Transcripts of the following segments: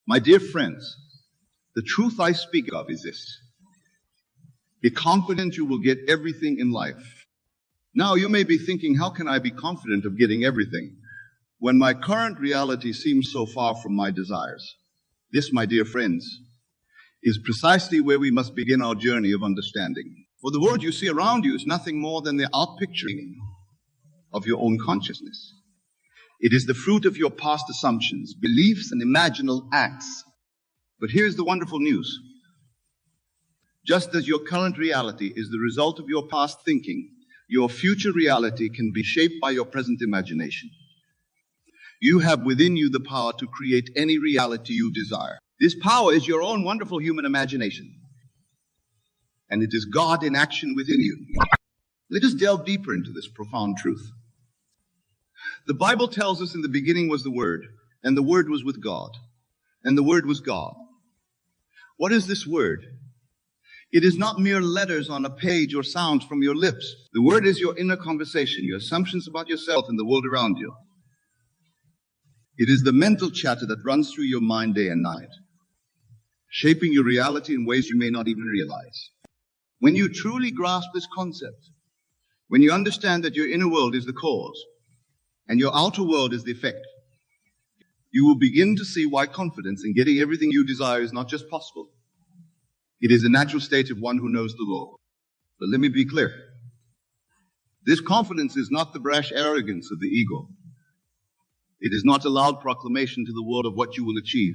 My dear friends, the truth I speak of is this. Be confident you will get everything in life. Now you may be thinking, how can I be confident of getting everything when my current reality seems so far from my desires? This, my dear friends, is precisely where we must begin our journey of understanding. For the world you see around you is nothing more than the outpicturing of your own consciousness. It is the fruit of your past assumptions, beliefs, and imaginal acts. But here's the wonderful news. Just as your current reality is the result of your past thinking, your future reality can be shaped by your present imagination. You have within you the power to create any reality you desire. This power is your own wonderful human imagination. And it is God in action within you. Let us delve deeper into this profound truth. The Bible tells us in the beginning was the Word, and the Word was with God, and the Word was God. What is this Word? It is not mere letters on a page or sounds from your lips. The Word is your inner conversation, your assumptions about yourself and the world around you. It is the mental chatter that runs through your mind day and night, shaping your reality in ways you may not even realize. When you truly grasp this concept, when you understand that your inner world is the cause and your outer world is the effect, you will begin to see why confidence in getting everything you desire is not just possible. It is a natural state of one who knows the law. But let me be clear. This confidence is not the brash arrogance of the ego. It is not a loud proclamation to the world of what you will achieve.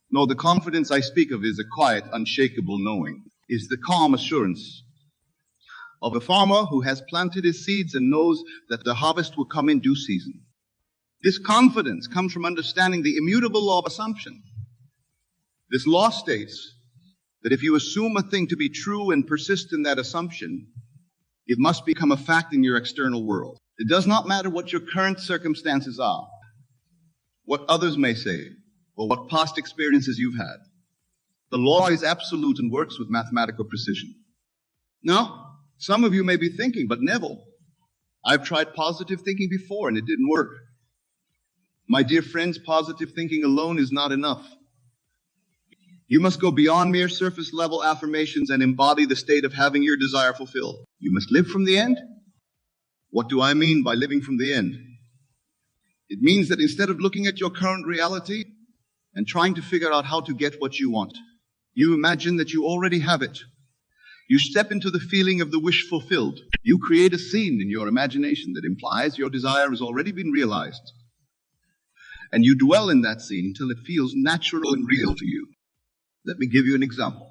No, the confidence I speak of is a quiet, unshakable knowing. Is the calm assurance of a farmer who has planted his seeds and knows that the harvest will come in due season. This confidence comes from understanding the immutable law of assumption. This law states that if you assume a thing to be true and persist in that assumption, it must become a fact in your external world. It does not matter what your current circumstances are, what others may say, or what past experiences you've had. The law is absolute and works with mathematical precision. Now, some of you may be thinking, but Neville, I've tried positive thinking before and it didn't work. My dear friends, positive thinking alone is not enough. You must go beyond mere surface level affirmations and embody the state of having your desire fulfilled. You must live from the end. What do I mean by living from the end? It means that instead of looking at your current reality and trying to figure out how to get what you want, you imagine that you already have it. You step into the feeling of the wish fulfilled. You create a scene in your imagination that implies your desire has already been realized. And you dwell in that scene until it feels natural and real to you. Let me give you an example.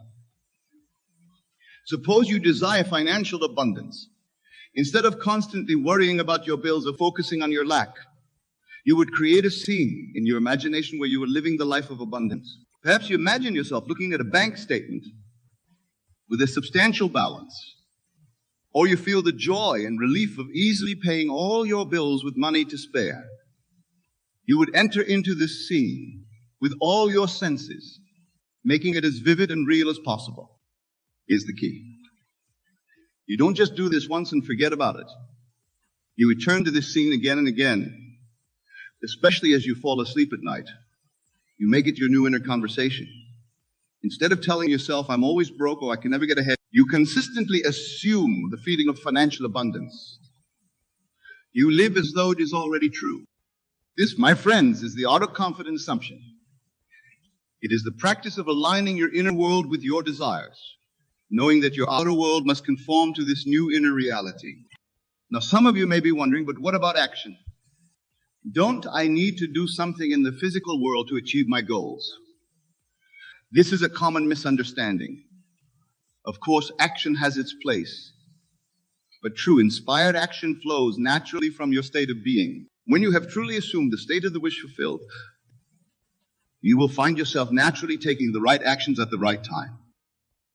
Suppose you desire financial abundance. Instead of constantly worrying about your bills or focusing on your lack, you would create a scene in your imagination where you are living the life of abundance. Perhaps you imagine yourself looking at a bank statement with a substantial balance, or you feel the joy and relief of easily paying all your bills with money to spare. You would enter into this scene with all your senses, making it as vivid and real as possible. Here's the key. You don't just do this once and forget about it. You return to this scene again and again, especially as you fall asleep at night. You make it your new inner conversation. Instead of telling yourself, I'm always broke or I can never get ahead, you consistently assume the feeling of financial abundance. You live as though it is already true. This, my friends, is the art of confident assumption. It is the practice of aligning your inner world with your desires, knowing that your outer world must conform to this new inner reality. Now, some of you may be wondering, but what about action? Don't I need to do something in the physical world to achieve my goals? This is a common misunderstanding. Of course, action has its place, but true inspired action flows naturally from your state of being. When you have truly assumed the state of the wish fulfilled, you will find yourself naturally taking the right actions at the right time.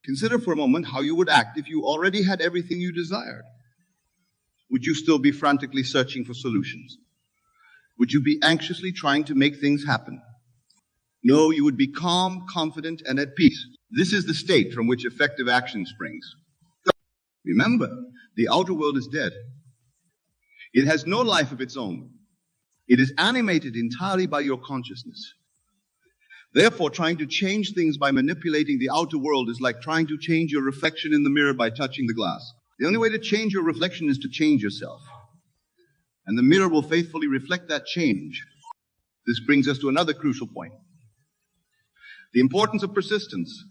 Consider for a moment how you would act if you already had everything you desired. Would you still be frantically searching for solutions? Would you be anxiously trying to make things happen? No, you would be calm, confident, and at peace. This is the state from which effective action springs. Remember, the outer world is dead. It has no life of its own. It is animated entirely by your consciousness. Therefore, trying to change things by manipulating the outer world is like trying to change your reflection in the mirror by touching the glass. The only way to change your reflection is to change yourself. And the mirror will faithfully reflect that change. This brings us to another crucial point. The importance of persistence.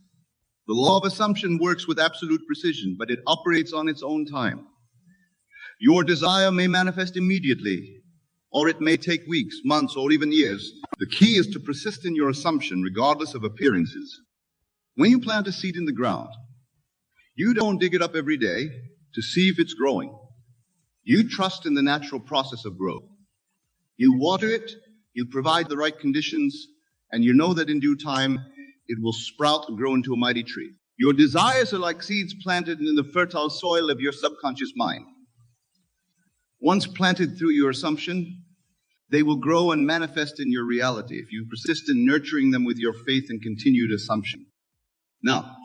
The law of assumption works with absolute precision, but it operates on its own time. Your desire may manifest immediately, or it may take weeks, months, or even years. The key is to persist in your assumption regardless of appearances. When you plant a seed in the ground, you don't dig it up every day to see if it's growing. You trust in the natural process of growth. You water it, you provide the right conditions, and you know that in due time it will sprout and grow into a mighty tree. Your desires are like seeds planted in the fertile soil of your subconscious mind. Once planted through your assumption, they will grow and manifest in your reality if you persist in nurturing them with your faith and continued assumption. Now,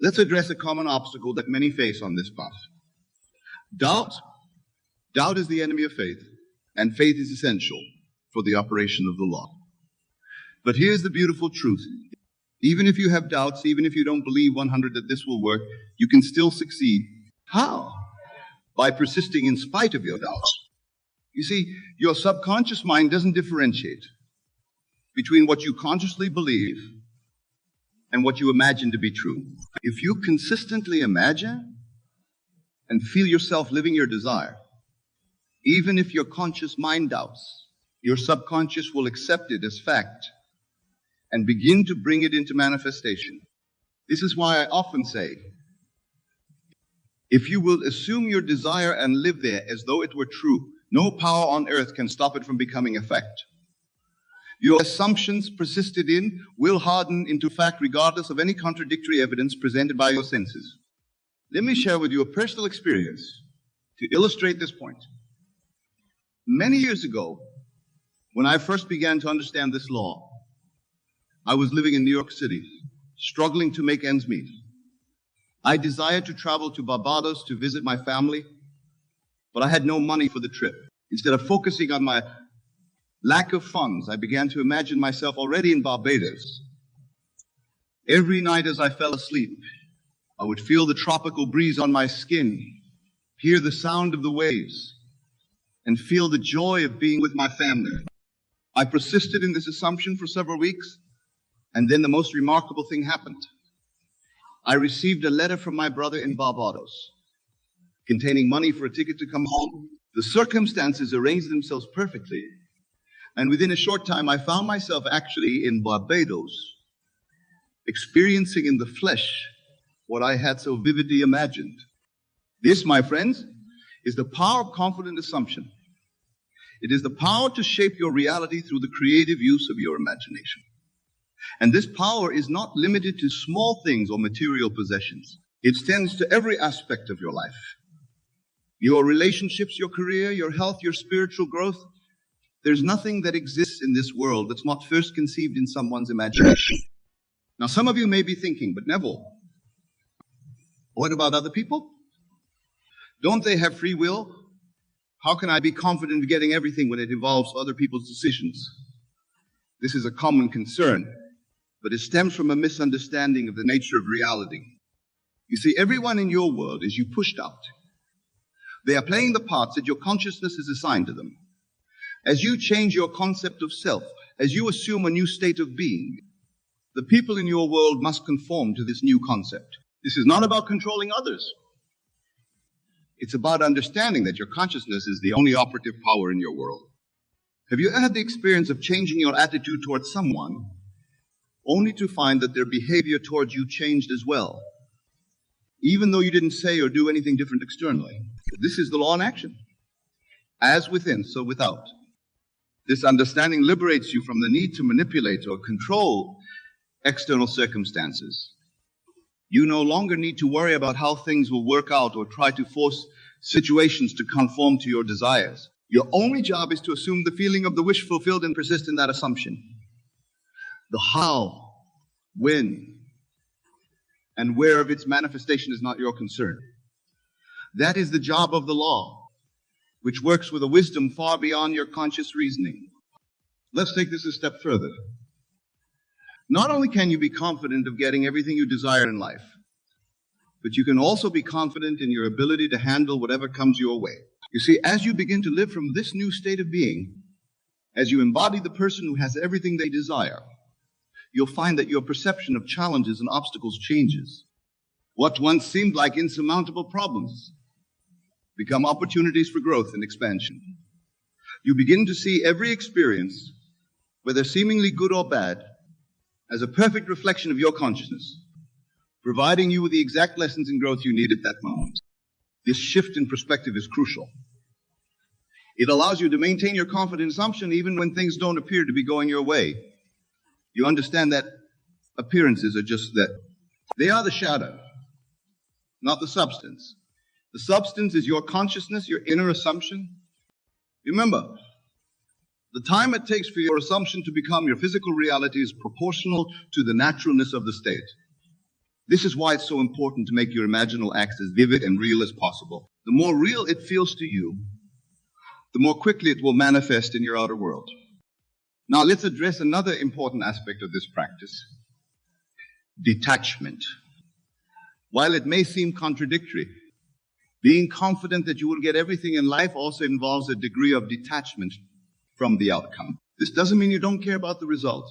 let's address a common obstacle that many face on this path. Doubt. Doubt is the enemy of faith, and faith is essential for the operation of the law. But here's the beautiful truth. Even if you have doubts, even if you don't believe 100 that this will work, you can still succeed. How? By persisting in spite of your doubts. You see, your subconscious mind doesn't differentiate between what you consciously believe and what you imagine to be true. If you consistently imagine and feel yourself living your desire, even if your conscious mind doubts, your subconscious will accept it as fact and begin to bring it into manifestation. This is why I often say, if you will assume your desire and live there as though it were true, no power on earth can stop it from becoming a fact. Your assumptions persisted in will harden into fact regardless of any contradictory evidence presented by your senses. Let me share with you a personal experience to illustrate this point. Many years ago, when I first began to understand this law, I was living in New York City, struggling to make ends meet. I desired to travel to Barbados to visit my family, but I had no money for the trip. Instead of focusing on my lack of funds, I began to imagine myself already in Barbados. Every night as I fell asleep, I would feel the tropical breeze on my skin, hear the sound of the waves, and feel the joy of being with my family. I persisted in this assumption for several weeks, and then the most remarkable thing happened. I received a letter from my brother in Barbados containing money for a ticket to come home. The circumstances arranged themselves perfectly, and within a short time I found myself actually in Barbados, experiencing in the flesh what I had so vividly imagined. This, my friends, is the power of confident assumption. It is the power to shape your reality through the creative use of your imagination. And this power is not limited to small things or material possessions. It extends to every aspect of your life. Your relationships, your career, your health, your spiritual growth. There's nothing that exists in this world that's not first conceived in someone's imagination. Now, some of you may be thinking, but Neville, what about other people? Don't they have free will? How can I be confident of getting everything when it involves other people's decisions? This is a common concern, but it stems from a misunderstanding of the nature of reality. You see, everyone in your world is you pushed out. They are playing the parts that your consciousness has assigned to them. As you change your concept of self, as you assume a new state of being, the people in your world must conform to this new concept. This is not about controlling others. It's about understanding that your consciousness is the only operative power in your world. Have you had the experience of changing your attitude towards someone, only to find that their behavior towards you changed as well, even though you didn't say or do anything different externally? This is the law in action. As within, so without. This understanding liberates you from the need to manipulate or control external circumstances. You no longer need to worry about how things will work out or try to force situations to conform to your desires. Your only job is to assume the feeling of the wish fulfilled and persist in that assumption. The how, when, and where of its manifestation is not your concern. That is the job of the law, which works with a wisdom far beyond your conscious reasoning. Let's take this a step further. Not only can you be confident of getting everything you desire in life, but you can also be confident in your ability to handle whatever comes your way. You see, as you begin to live from this new state of being, as you embody the person who has everything they desire, you'll find that your perception of challenges and obstacles changes. What once seemed like insurmountable problems become opportunities for growth and expansion. You begin to see every experience, whether seemingly good or bad, as a perfect reflection of your consciousness, providing you with the exact lessons and growth you need at that moment. This shift in perspective is crucial. It allows you to maintain your confident assumption even when things don't appear to be going your way. You understand that appearances are just that. They are the shadow, not the substance. The substance is your consciousness, your inner assumption. Remember, the time it takes for your assumption to become your physical reality is proportional to the naturalness of the state. This is why it's so important to make your imaginal acts as vivid and real as possible. The more real it feels to you, the more quickly it will manifest in your outer world. Now let's address another important aspect of this practice: detachment. While it may seem contradictory, being confident that you will get everything in life also involves a degree of detachment from the outcome. This doesn't mean you don't care about the result.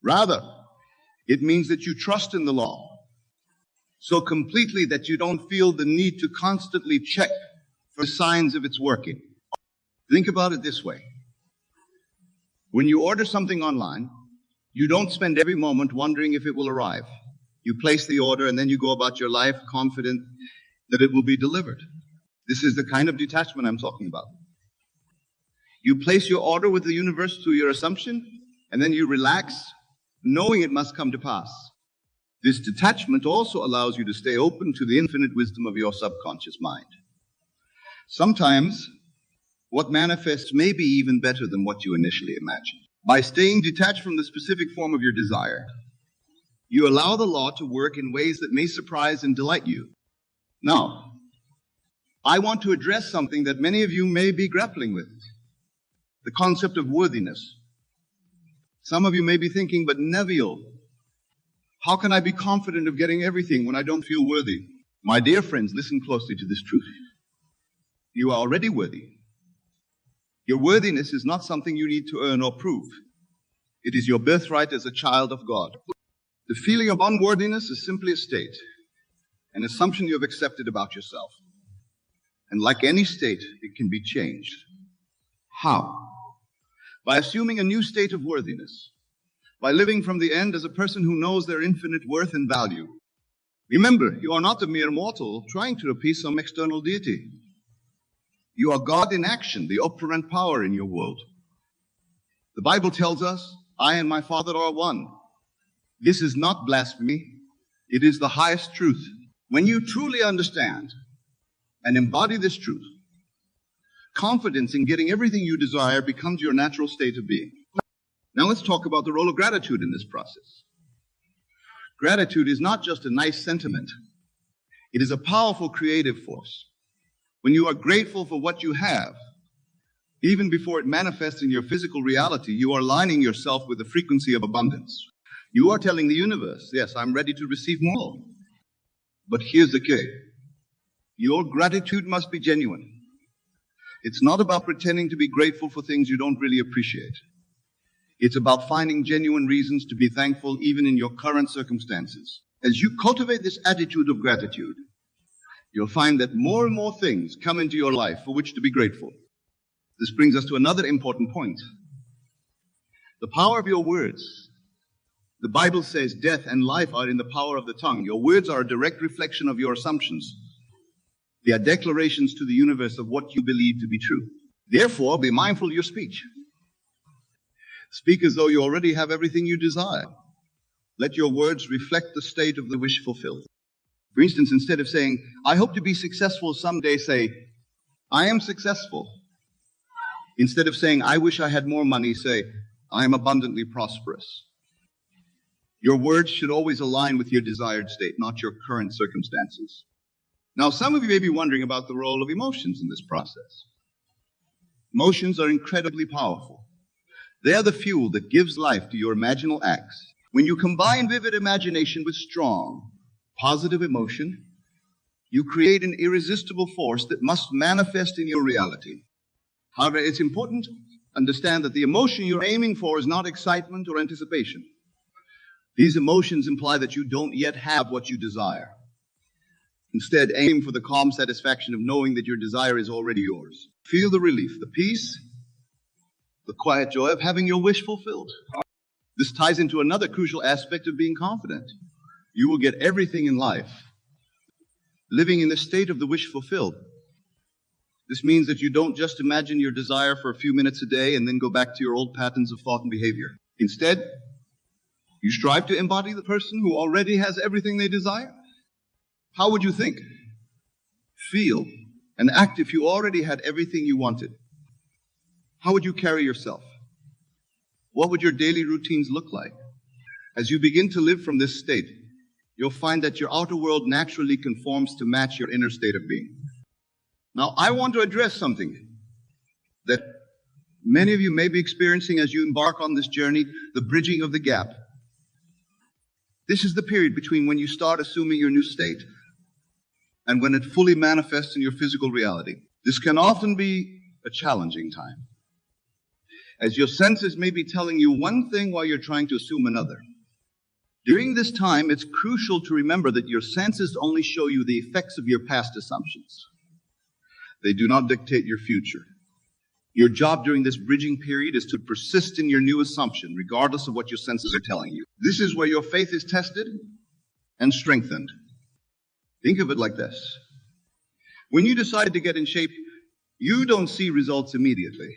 Rather, it means that you trust in the law so completely that you don't feel the need to constantly check for signs of its working. Think about it this way. When you order something online, you don't spend every moment wondering if it will arrive. You place the order and then you go about your life confident that it will be delivered. This is the kind of detachment I'm talking about. You place your order with the universe through your assumption, and then you relax, knowing it must come to pass. This detachment also allows you to stay open to the infinite wisdom of your subconscious mind. Sometimes, what manifests may be even better than what you initially imagined. By staying detached from the specific form of your desire, you allow the law to work in ways that may surprise and delight you. Now, I want to address something that many of you may be grappling with: the concept of worthiness. Some of you may be thinking, but Neville, how can I be confident of getting everything when I don't feel worthy? My dear friends, listen closely to this truth. You are already worthy. Your worthiness is not something you need to earn or prove. It is your birthright as a child of God. The feeling of unworthiness is simply a state, an assumption you have accepted about yourself. And like any state, it can be changed. How? By assuming a new state of worthiness, by living from the end as a person who knows their infinite worth and value. Remember, you are not a mere mortal trying to appease some external deity. You are God in action, the operant power in your world. The Bible tells us, I and my Father are one. This is not blasphemy. It is the highest truth. When you truly understand and embody this truth, confidence in getting everything you desire becomes your natural state of being. Now let's talk about the role of gratitude in this process. Gratitude is not just a nice sentiment. It is a powerful creative force. When you are grateful for what you have, even before it manifests in your physical reality, you are aligning yourself with the frequency of abundance. You are telling the universe, yes, I'm ready to receive more. But here's the key. Your gratitude must be genuine. It's not about pretending to be grateful for things you don't really appreciate. It's about finding genuine reasons to be thankful even in your current circumstances. As you cultivate this attitude of gratitude, you'll find that more and more things come into your life for which to be grateful. This brings us to another important point. The power of your words. The Bible says death and life are in the power of the tongue. Your words are a direct reflection of your assumptions. They are declarations to the universe of what you believe to be true. Therefore, be mindful of your speech. Speak as though you already have everything you desire. Let your words reflect the state of the wish fulfilled. For instance, instead of saying, I hope to be successful someday, say, I am successful. Instead of saying, I wish I had more money, say, I am abundantly prosperous. Your words should always align with your desired state, not your current circumstances. Now, some of you may be wondering about the role of emotions in this process. Emotions are incredibly powerful. They are the fuel that gives life to your imaginal acts. When you combine vivid imagination with strong, positive emotion, you create an irresistible force that must manifest in your reality. However, it's important to understand that the emotion you're aiming for is not excitement or anticipation. These emotions imply that you don't yet have what you desire. Instead, aim for the calm satisfaction of knowing that your desire is already yours. Feel the relief, the peace, the quiet joy of having your wish fulfilled. This ties into another crucial aspect of being confident. You will get everything in life living in the state of the wish fulfilled. This means that you don't just imagine your desire for a few minutes a day and then go back to your old patterns of thought and behavior. Instead, you strive to embody the person who already has everything they desire. How would you think, feel, and act if you already had everything you wanted? How would you carry yourself? What would your daily routines look like? As you begin to live from this state, you'll find that your outer world naturally conforms to match your inner state of being. Now, I want to address something that many of you may be experiencing as you embark on this journey, the bridging of the gap. This is the period between when you start assuming your new state and when it fully manifests in your physical reality. This can often be a challenging time, as your senses may be telling you one thing while you're trying to assume another. During this time, it's crucial to remember that your senses only show you the effects of your past assumptions. They do not dictate your future. Your job during this bridging period is to persist in your new assumption, regardless of what your senses are telling you. This is where your faith is tested and strengthened. Think of it like this. When you decide to get in shape, you don't see results immediately.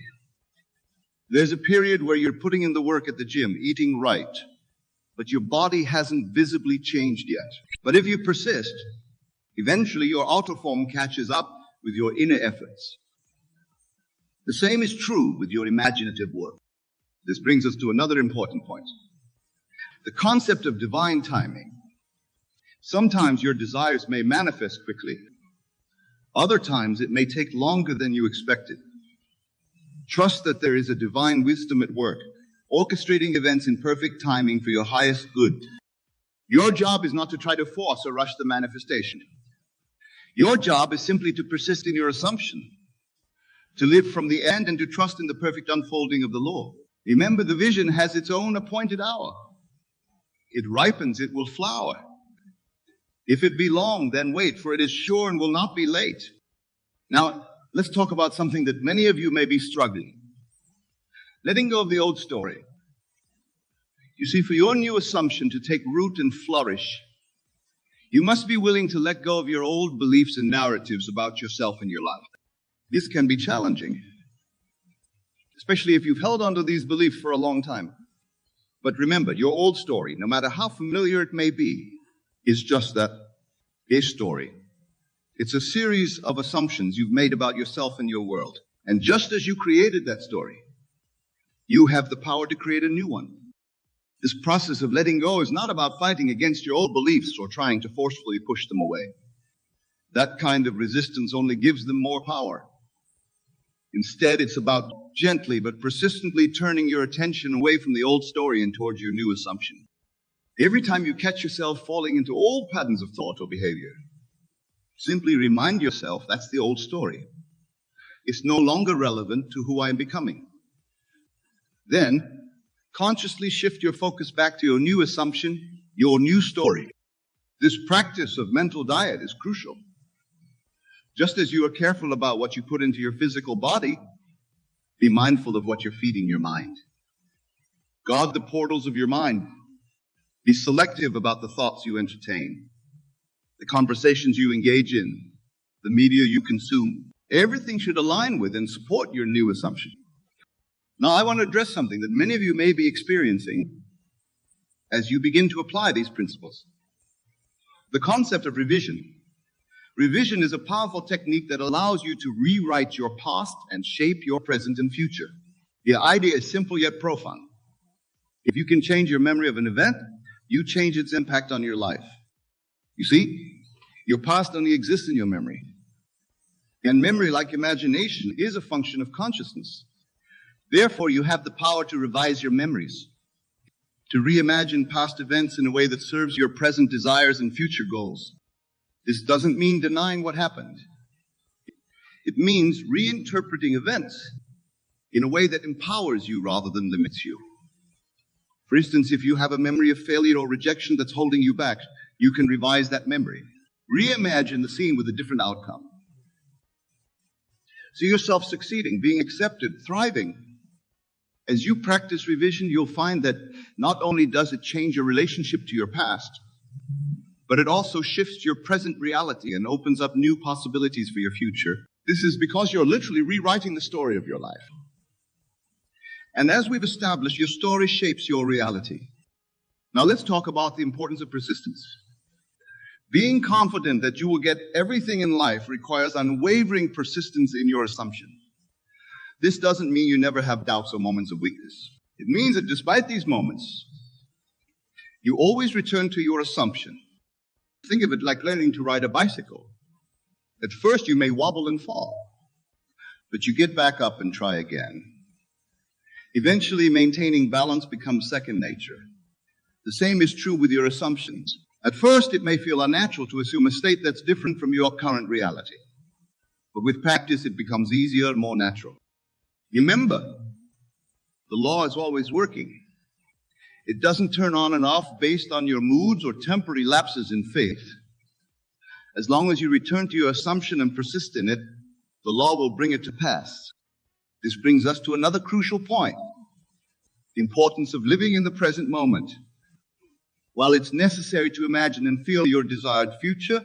There's a period where you're putting in the work at the gym, eating right, but your body hasn't visibly changed yet. But if you persist, eventually your outer form catches up with your inner efforts. The same is true with your imaginative work. This brings us to another important point. The concept of divine timing. Sometimes your desires may manifest quickly. Other times it may take longer than you expected. Trust that there is a divine wisdom at work, orchestrating events in perfect timing for your highest good. Your job is not to try to force or rush the manifestation. Your job is simply to persist in your assumption, to live from the end and to trust in the perfect unfolding of the law. Remember, the vision has its own appointed hour. It ripens, it will flower. If it be long, then wait, for it is sure and will not be late. Now, let's talk about something that many of you may be struggling. Letting go of the old story. You see, for your new assumption to take root and flourish, you must be willing to let go of your old beliefs and narratives about yourself and your life. This can be challenging, especially if you've held on to these beliefs for a long time. But remember, your old story, no matter how familiar it may be, is just that, a story. It's a series of assumptions you've made about yourself and your world. And just as you created that story, you have the power to create a new one. This process of letting go is not about fighting against your old beliefs or trying to forcefully push them away. That kind of resistance only gives them more power. Instead, it's about gently but persistently turning your attention away from the old story and towards your new assumption. Every time you catch yourself falling into old patterns of thought or behavior, simply remind yourself that's the old story. It's no longer relevant to who I am becoming. Then, consciously shift your focus back to your new assumption, your new story. This practice of mental diet is crucial. Just as you are careful about what you put into your physical body, be mindful of what you're feeding your mind. Guard the portals of your mind. Be selective about the thoughts you entertain, the conversations you engage in, the media you consume. Everything should align with and support your new assumption. Now, I want to address something that many of you may be experiencing as you begin to apply these principles. The concept of revision. Revision is a powerful technique that allows you to rewrite your past and shape your present and future. The idea is simple yet profound. If you can change your memory of an event, you change its impact on your life. You see, your past only exists in your memory. And memory, like imagination, is a function of consciousness. Therefore, you have the power to revise your memories. to reimagine past events in a way that serves your present desires and future goals. This doesn't mean denying what happened. It means reinterpreting events in a way that empowers you rather than limits you. For instance, if you have a memory of failure or rejection that's holding you back, you can revise that memory. Reimagine the scene with a different outcome. See yourself succeeding, being accepted, thriving. As you practice revision, you'll find that not only does it change your relationship to your past, but it also shifts your present reality and opens up new possibilities for your future. This is because you're literally rewriting the story of your life. And as we've established, your story shapes your reality. Now let's talk about the importance of persistence. Being confident that you will get everything in life requires unwavering persistence in your assumption. This doesn't mean you never have doubts or moments of weakness. It means that despite these moments, you always return to your assumption. Think of it like learning to ride a bicycle. At first, you may wobble and fall, but you get back up and try again. Eventually, maintaining balance becomes second nature. The same is true with your assumptions. At first, it may feel unnatural to assume a state that's different from your current reality. But with practice, it becomes easier and more natural. Remember, the law is always working. It doesn't turn on and off based on your moods or temporary lapses in faith. As long as you return to your assumption and persist in it, the law will bring it to pass. This brings us to another crucial point: the importance of living in the present moment. While it's necessary to imagine and feel your desired future,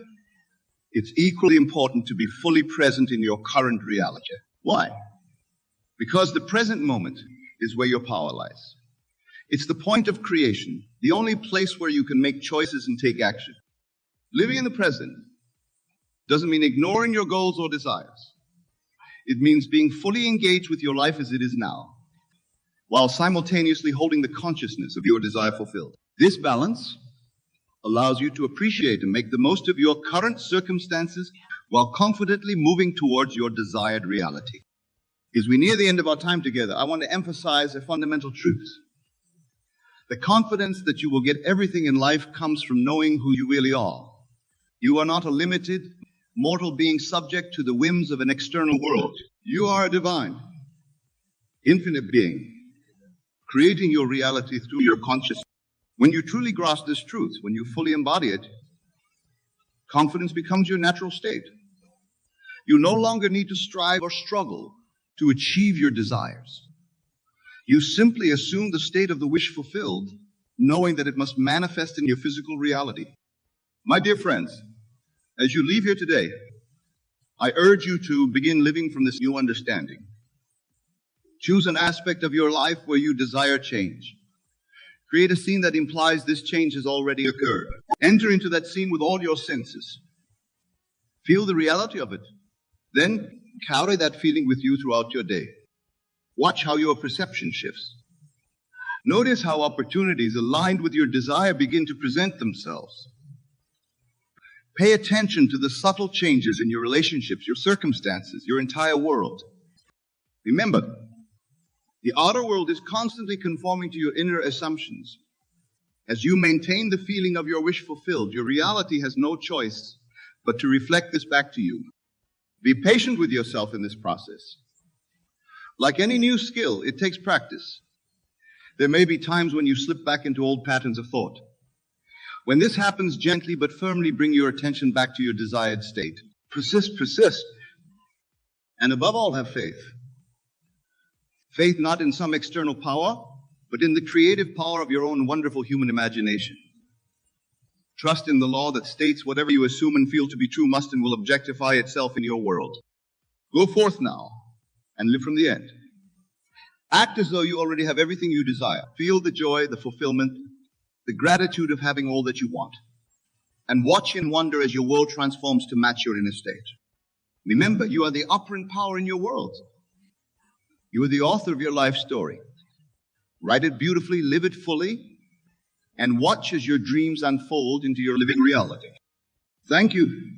it's equally important to be fully present in your current reality. Why? Because the present moment is where your power lies. It's the point of creation, the only place where you can make choices and take action. Living in the present doesn't mean ignoring your goals or desires. It means being fully engaged with your life as it is now, while simultaneously holding the consciousness of your desire fulfilled. This balance allows you to appreciate and make the most of your current circumstances while confidently moving towards your desired reality. As we near the end of our time together, I want to emphasize a fundamental truth. The confidence that you will get everything in life comes from knowing who you really are. You are not a limited, mortal being subject to the whims of an external world. You are a divine, infinite being, creating your reality through your consciousness. When you truly grasp this truth, when you fully embody it, confidence becomes your natural state. You no longer need to strive or struggle to achieve your desires. You simply assume the state of the wish fulfilled, knowing that it must manifest in your physical reality. My dear friends, as you leave here today, I urge you to begin living from this new understanding. Choose an aspect of your life where you desire change. Create a scene that implies this change has already occurred. Enter into that scene with all your senses. Feel the reality of it. Then carry that feeling with you throughout your day. Watch how your perception shifts. Notice how opportunities aligned with your desire begin to present themselves. Pay attention to the subtle changes in your relationships, your circumstances, your entire world. Remember, the outer world is constantly conforming to your inner assumptions. As you maintain the feeling of your wish fulfilled, your reality has no choice but to reflect this back to you. Be patient with yourself in this process. Like any new skill, it takes practice. There may be times when you slip back into old patterns of thought. When this happens, gently but firmly bring your attention back to your desired state. Persist. And above all, have faith. Faith not in some external power, but in the creative power of your own wonderful human imagination. Trust in the law that states whatever you assume and feel to be true must and will objectify itself in your world. Go forth now and live from the end. Act as though you already have everything you desire. Feel the joy, the fulfillment, the gratitude of having all that you want. And watch in wonder as your world transforms to match your inner state. Remember, you are the operant power in your world. You are the author of your life story. Write it beautifully, live it fully, and watch as your dreams unfold into your living reality. Thank you.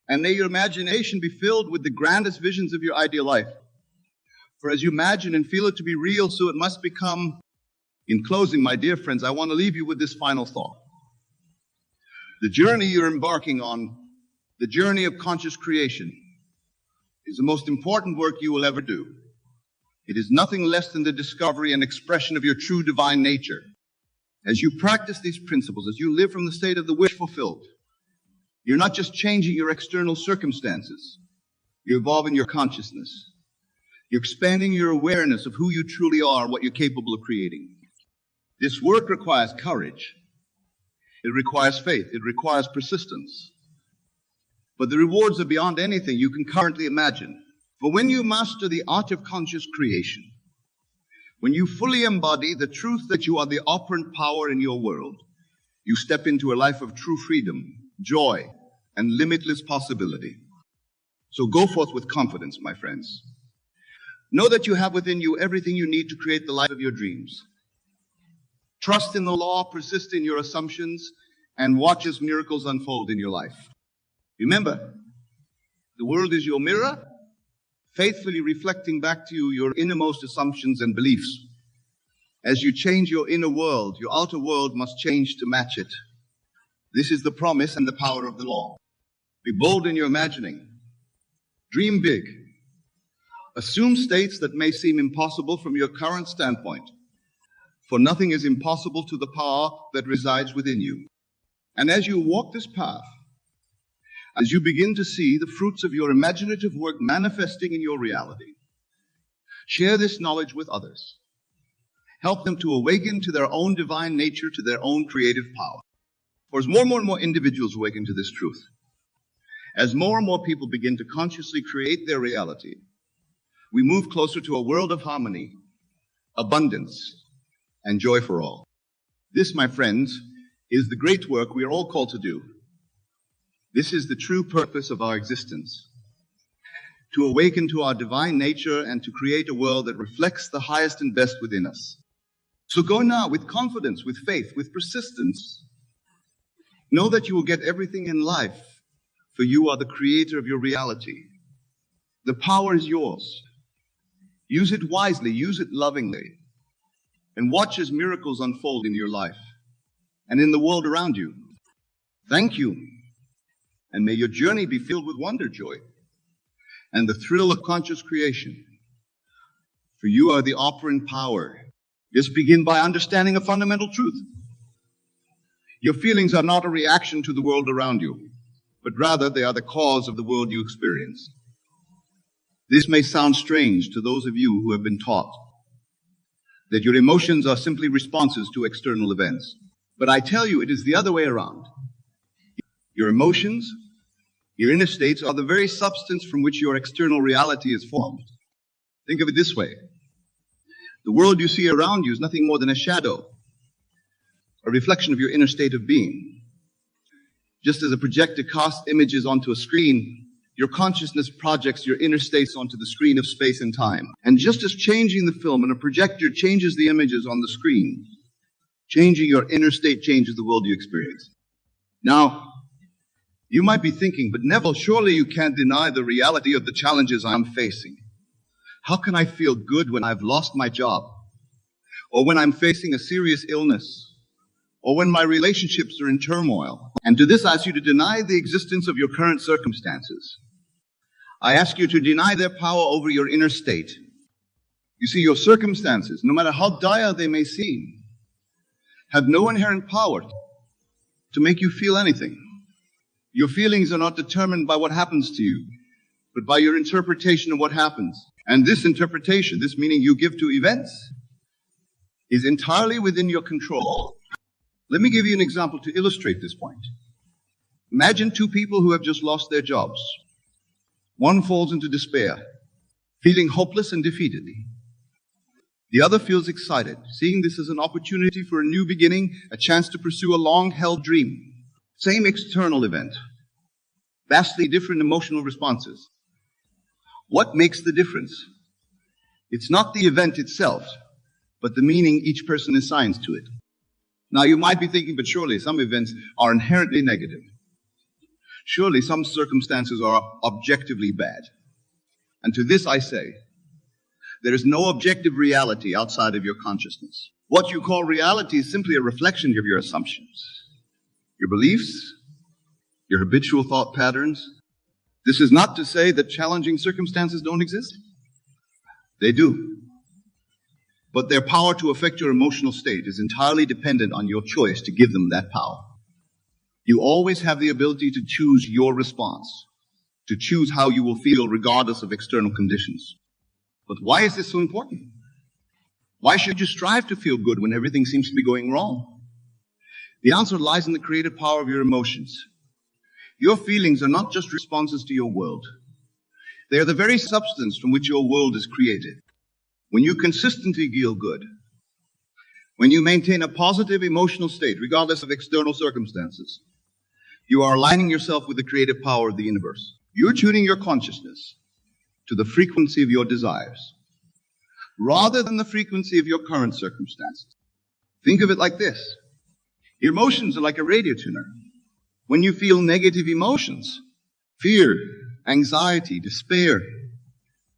And may your imagination be filled with the grandest visions of your ideal life. For as you imagine and feel it to be real, so it must become In closing, my dear friends, I want to leave you with this final thought. The journey you're embarking on, the journey of conscious creation, is the most important work you will ever do. It is nothing less than the discovery and expression of your true divine nature. As you practice these principles, as you live from the state of the wish fulfilled, you're not just changing your external circumstances, you're evolving your consciousness. You're expanding your awareness of who you truly are, what you're capable of creating. This work requires courage. It requires faith. It requires persistence. But the rewards are beyond anything you can currently imagine. For when you master the art of conscious creation, when you fully embody the truth that you are the operant power in your world, you step into a life of true freedom, joy, and limitless possibility. So go forth with confidence, my friends. Know that you have within you everything you need to create the life of your dreams. Trust in the law, persist in your assumptions, and watch as miracles unfold in your life. Remember, the world is your mirror, faithfully reflecting back to you your innermost assumptions and beliefs. As you change your inner world, your outer world must change to match it. This is the promise and the power of the law. Be bold in your imagining. Dream big. Assume states that may seem impossible from your current standpoint, for nothing is impossible to the power that resides within you. And as you walk this path, as you begin to see the fruits of your imaginative work manifesting in your reality, share this knowledge with others. Help them to awaken to their own divine nature, to their own creative power. For as more and more individuals awaken to this truth, as more and more people begin to consciously create their reality, we move closer to a world of harmony, abundance, and joy for all. This, my friends, is the great work we are all called to do. This is the true purpose of our existence, to awaken to our divine nature and to create a world that reflects the highest and best within us. So go now with confidence, with faith, with persistence. Know that you will get everything in life, for you are the creator of your reality. The power is yours. Use it wisely, use it lovingly, and watch as miracles unfold in your life and in the world around you. Thank you, and may your journey be filled with wonder, joy, and the thrill of conscious creation. For you are the operant power. Just begin by understanding a fundamental truth. Your feelings are not a reaction to the world around you, but rather they are the cause of the world you experience. This may sound strange to those of you who have been taught that your emotions are simply responses to external events. But I tell you, it is the other way around. Your emotions, your inner states, are the very substance from which your external reality is formed. Think of it this way. The world you see around you is nothing more than a shadow, a reflection of your inner state of being. Just as a projector casts images onto a screen, your consciousness projects your inner states onto the screen of space and time. And just as changing the film in a projector changes the images on the screen, changing your inner state changes the world you experience. Now, you might be thinking, but Neville, surely you can't deny the reality of the challenges I'm facing. How can I feel good when I've lost my job? Or when I'm facing a serious illness? Or when my relationships are in turmoil? And to this I ask you to deny the existence of your current circumstances. I ask you to deny their power over your inner state. You see, your circumstances, no matter how dire they may seem, have no inherent power to make you feel anything. Your feelings are not determined by what happens to you, but by your interpretation of what happens. And this interpretation, this meaning you give to events, is entirely within your control. Let me give you an example to illustrate this point. Imagine two people who have just lost their jobs. One falls into despair, feeling hopeless and defeated. The other feels excited, seeing this as an opportunity for a new beginning, a chance to pursue a long-held dream. Same external event, vastly different emotional responses. What makes the difference? It's not the event itself, but the meaning each person assigns to it. Now, you might be thinking, but surely some events are inherently negative. Surely some circumstances are objectively bad. And to this I say, there is no objective reality outside of your consciousness. What you call reality is simply a reflection of your assumptions, your beliefs, your habitual thought patterns. This is not to say that challenging circumstances don't exist. They do. But their power to affect your emotional state is entirely dependent on your choice to give them that power. You always have the ability to choose your response, to choose how you will feel regardless of external conditions. But why is this so important? Why should you strive to feel good when everything seems to be going wrong? The answer lies in the creative power of your emotions. Your feelings are not just responses to your world. They are the very substance from which your world is created. When you consistently feel good, when you maintain a positive emotional state regardless of external circumstances, you are aligning yourself with the creative power of the universe. You're tuning your consciousness to the frequency of your desires, rather than the frequency of your current circumstances. Think of it like this. Your emotions are like a radio tuner. When you feel negative emotions, fear, anxiety, despair,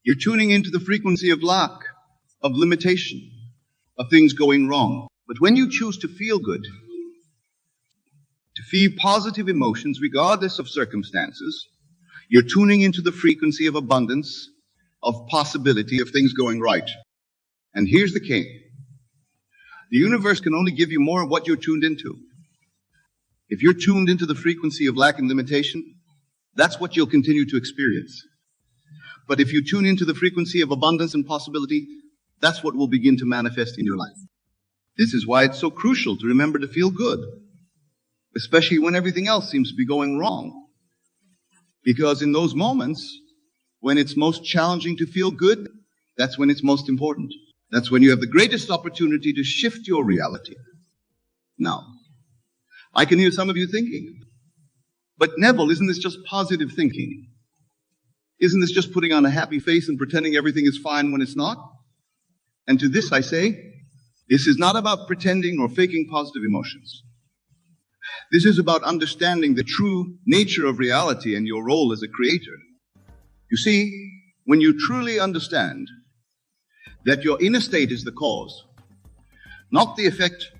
you're tuning into the frequency of lack, of limitation, of things going wrong. But when you choose to feel good, to feel positive emotions regardless of circumstances, you're tuning into the frequency of abundance, of possibility, of things going right. And here's the key. The universe can only give you more of what you're tuned into. If you're tuned into the frequency of lack and limitation, that's what you'll continue to experience. But if you tune into the frequency of abundance and possibility, that's what will begin to manifest in your life. This is why it's so crucial to remember to feel good, especially when everything else seems to be going wrong. Because in those moments, when it's most challenging to feel good, that's when it's most important. That's when you have the greatest opportunity to shift your reality. Now, I can hear some of you thinking, but Neville, isn't this just positive thinking? Isn't this just putting on a happy face and pretending everything is fine when it's not? And to this I say, this is not about pretending or faking positive emotions. This is about understanding the true nature of reality and your role as a creator. You see, when you truly understand that your inner state is the cause, not the effect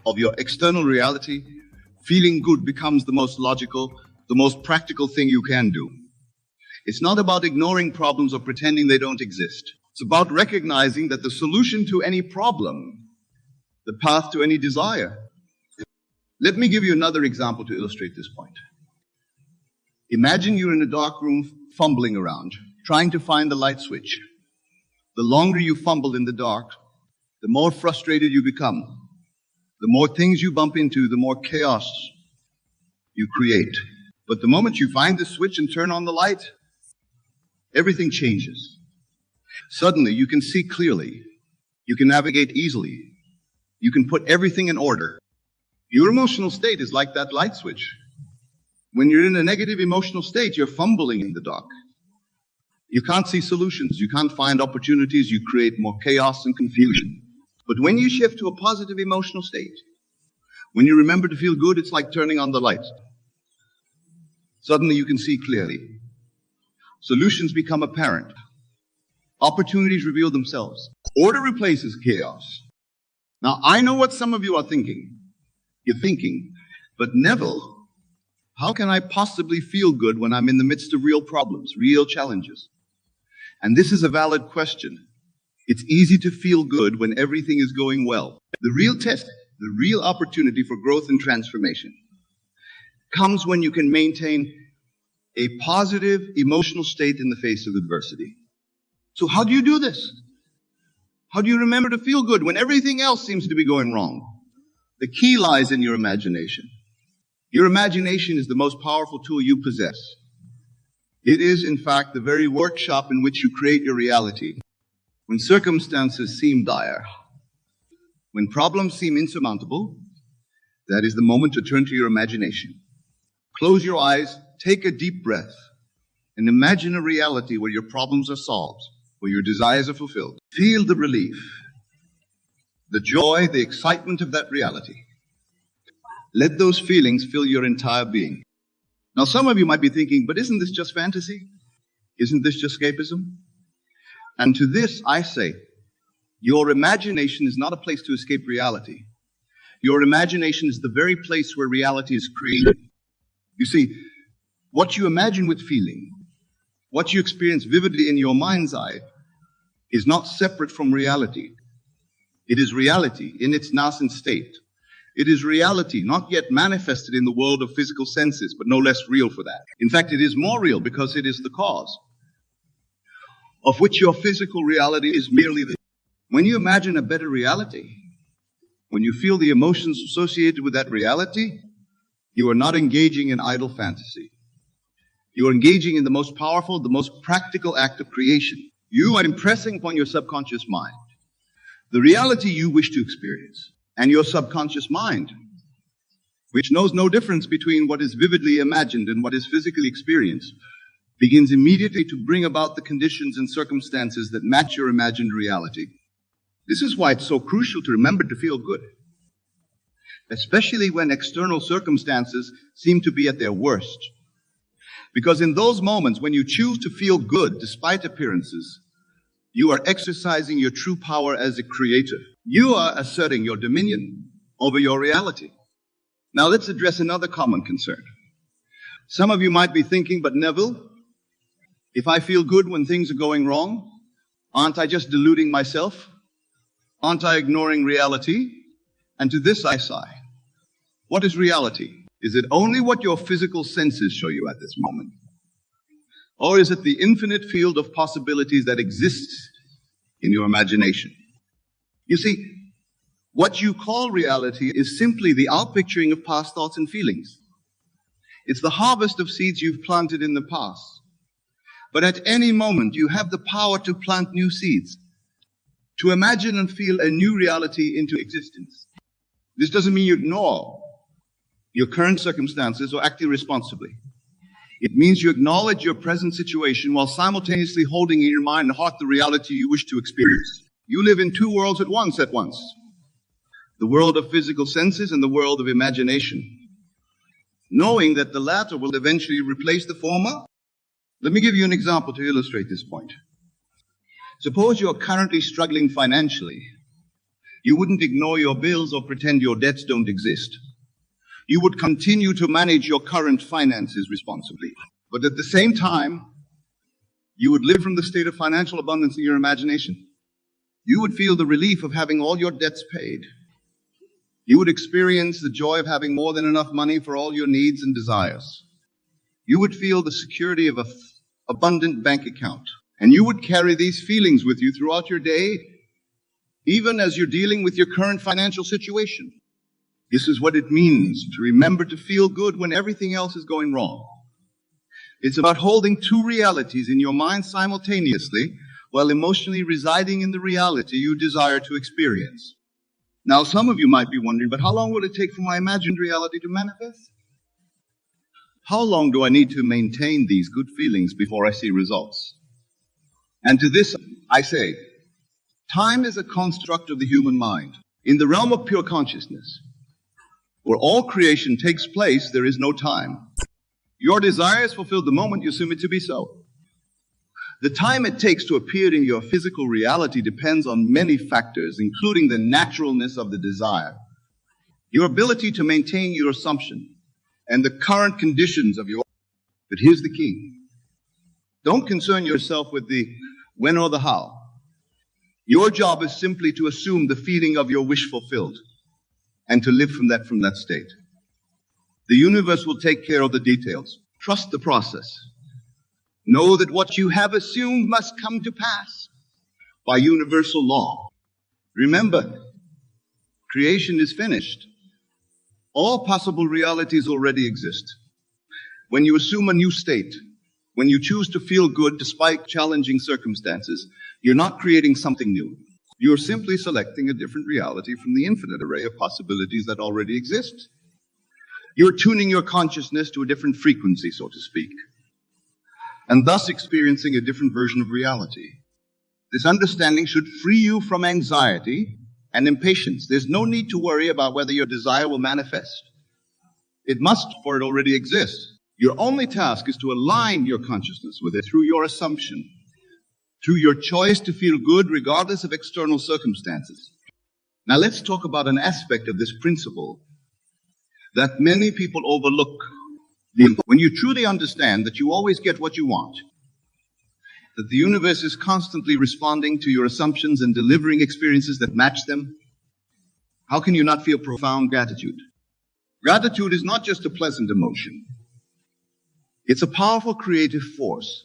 of your external reality, feeling good becomes the most logical, the most practical thing you can do. It's not about ignoring problems or pretending they don't exist. It's about recognizing that the solution to any problem, the path to any desire. Let me give you another example to illustrate this point. Imagine you're in a dark room fumbling around, trying to find the light switch. The longer you fumble in the dark, the more frustrated you become. The more things you bump into, the more chaos you create. But the moment you find the switch and turn on the light, everything changes. Suddenly, you can see clearly. You can navigate easily. You can put everything in order. Your emotional state is like that light switch. When you're in a negative emotional state, you're fumbling in the dark. You can't see solutions. You can't find opportunities. You create more chaos and confusion. But when you shift to a positive emotional state, when you remember to feel good, it's like turning on the light. Suddenly you can see clearly. Solutions become apparent. Opportunities reveal themselves. Order replaces chaos. Now, I know what some of you are thinking. You're thinking, but Neville, how can I possibly feel good when I'm in the midst of real problems, real challenges? And this is a valid question. It's easy to feel good when everything is going well. The real test, the real opportunity for growth and transformation comes when you can maintain a positive emotional state in the face of adversity. So how do you do this? How do you remember to feel good when everything else seems to be going wrong? The key lies in your imagination. Your imagination is the most powerful tool you possess. It is, in fact, the very workshop in which you create your reality. When circumstances seem dire, when problems seem insurmountable, that is the moment to turn to your imagination. Close your eyes, take a deep breath, and imagine a reality where your problems are solved, where your desires are fulfilled. Feel the relief, the joy, the excitement of that reality. Let those feelings fill your entire being. Now, some of you might be thinking, but isn't this just fantasy? Isn't this just escapism? And to this I say, Your imagination is not a place to escape reality. Your imagination is the very place where reality is created. You see, what you imagine with feeling, what you experience vividly in your mind's eye, is not separate from reality. It is reality in its nascent state. It is reality not yet manifested in the world of physical senses, but no less real for that. In fact, it is more real because it is the cause, of which your physical reality is merely the. When you imagine a better reality, when you feel the emotions associated with that reality, you are not engaging in idle fantasy. You are engaging in the most powerful, the most practical act of creation. You are impressing upon your subconscious mind the reality you wish to experience. And your subconscious mind, which knows no difference between what is vividly imagined and what is physically experienced, begins immediately to bring about the conditions and circumstances that match your imagined reality. This is why it's so crucial to remember to feel good, especially when external circumstances seem to be at their worst. Because in those moments when you choose to feel good despite appearances, you are exercising your true power as a creator. You are asserting your dominion over your reality. Now let's address another common concern. Some of you might be thinking, but Neville, if I feel good when things are going wrong, aren't I just deluding myself? Aren't I ignoring reality? And to this I sigh. What is reality? Is it only what your physical senses show you at this moment? Or is it the infinite field of possibilities that exists in your imagination? You see, what you call reality is simply the outpicturing of past thoughts and feelings. It's the harvest of seeds you've planted in the past. But at any moment, you have the power to plant new seeds, to imagine and feel a new reality into existence. This doesn't mean you ignore your current circumstances or act irresponsibly. It means you acknowledge your present situation while simultaneously holding in your mind and heart the reality you wish to experience. You live in two worlds at once. The world of physical senses and the world of imagination. Knowing that the latter will eventually replace the former. Let me give you an example to illustrate this point. Suppose you're currently struggling financially. You wouldn't ignore your bills or pretend your debts don't exist. You would continue to manage your current finances responsibly. But at the same time, you would live from the state of financial abundance in your imagination. You would feel the relief of having all your debts paid. You would experience the joy of having more than enough money for all your needs and desires. You would feel the security of an abundant bank account. And you would carry these feelings with you throughout your day, even as you're dealing with your current financial situation. This is what it means to remember to feel good when everything else is going wrong. It's about holding two realities in your mind simultaneously while emotionally residing in the reality you desire to experience. Now, some of you might be wondering, but how long will it take for my imagined reality to manifest? How long do I need to maintain these good feelings before I see results? And to this, I say, time is a construct of the human mind. In the realm of pure consciousness, where all creation takes place, there is no time. Your desire is fulfilled the moment you assume it to be so. The time it takes to appear in your physical reality depends on many factors, including the naturalness of the desire, your ability to maintain your assumption, and the current conditions of your. But here's the key. Don't concern yourself with the when or the how. Your job is simply to assume the feeling of your wish fulfilled and to live from that state. The universe will take care of the details. Trust the process. Know that what you have assumed must come to pass by universal law. Remember, creation is finished. All possible realities already exist. When you assume a new state, when you choose to feel good despite challenging circumstances, you're not creating something new. You're simply selecting a different reality from the infinite array of possibilities that already exist. You're tuning your consciousness to a different frequency, so to speak, and thus experiencing a different version of reality. This understanding should free you from anxiety and impatience. There's no need to worry about whether your desire will manifest. It must, for it already exists. Your only task is to align your consciousness with it through your assumption, through your choice to feel good regardless of external circumstances. Now let's talk about an aspect of this principle that many people overlook. When you truly understand that you always get what you want, that the universe is constantly responding to your assumptions and delivering experiences that match them, how can you not feel profound gratitude? Gratitude is not just a pleasant emotion. It's a powerful creative force.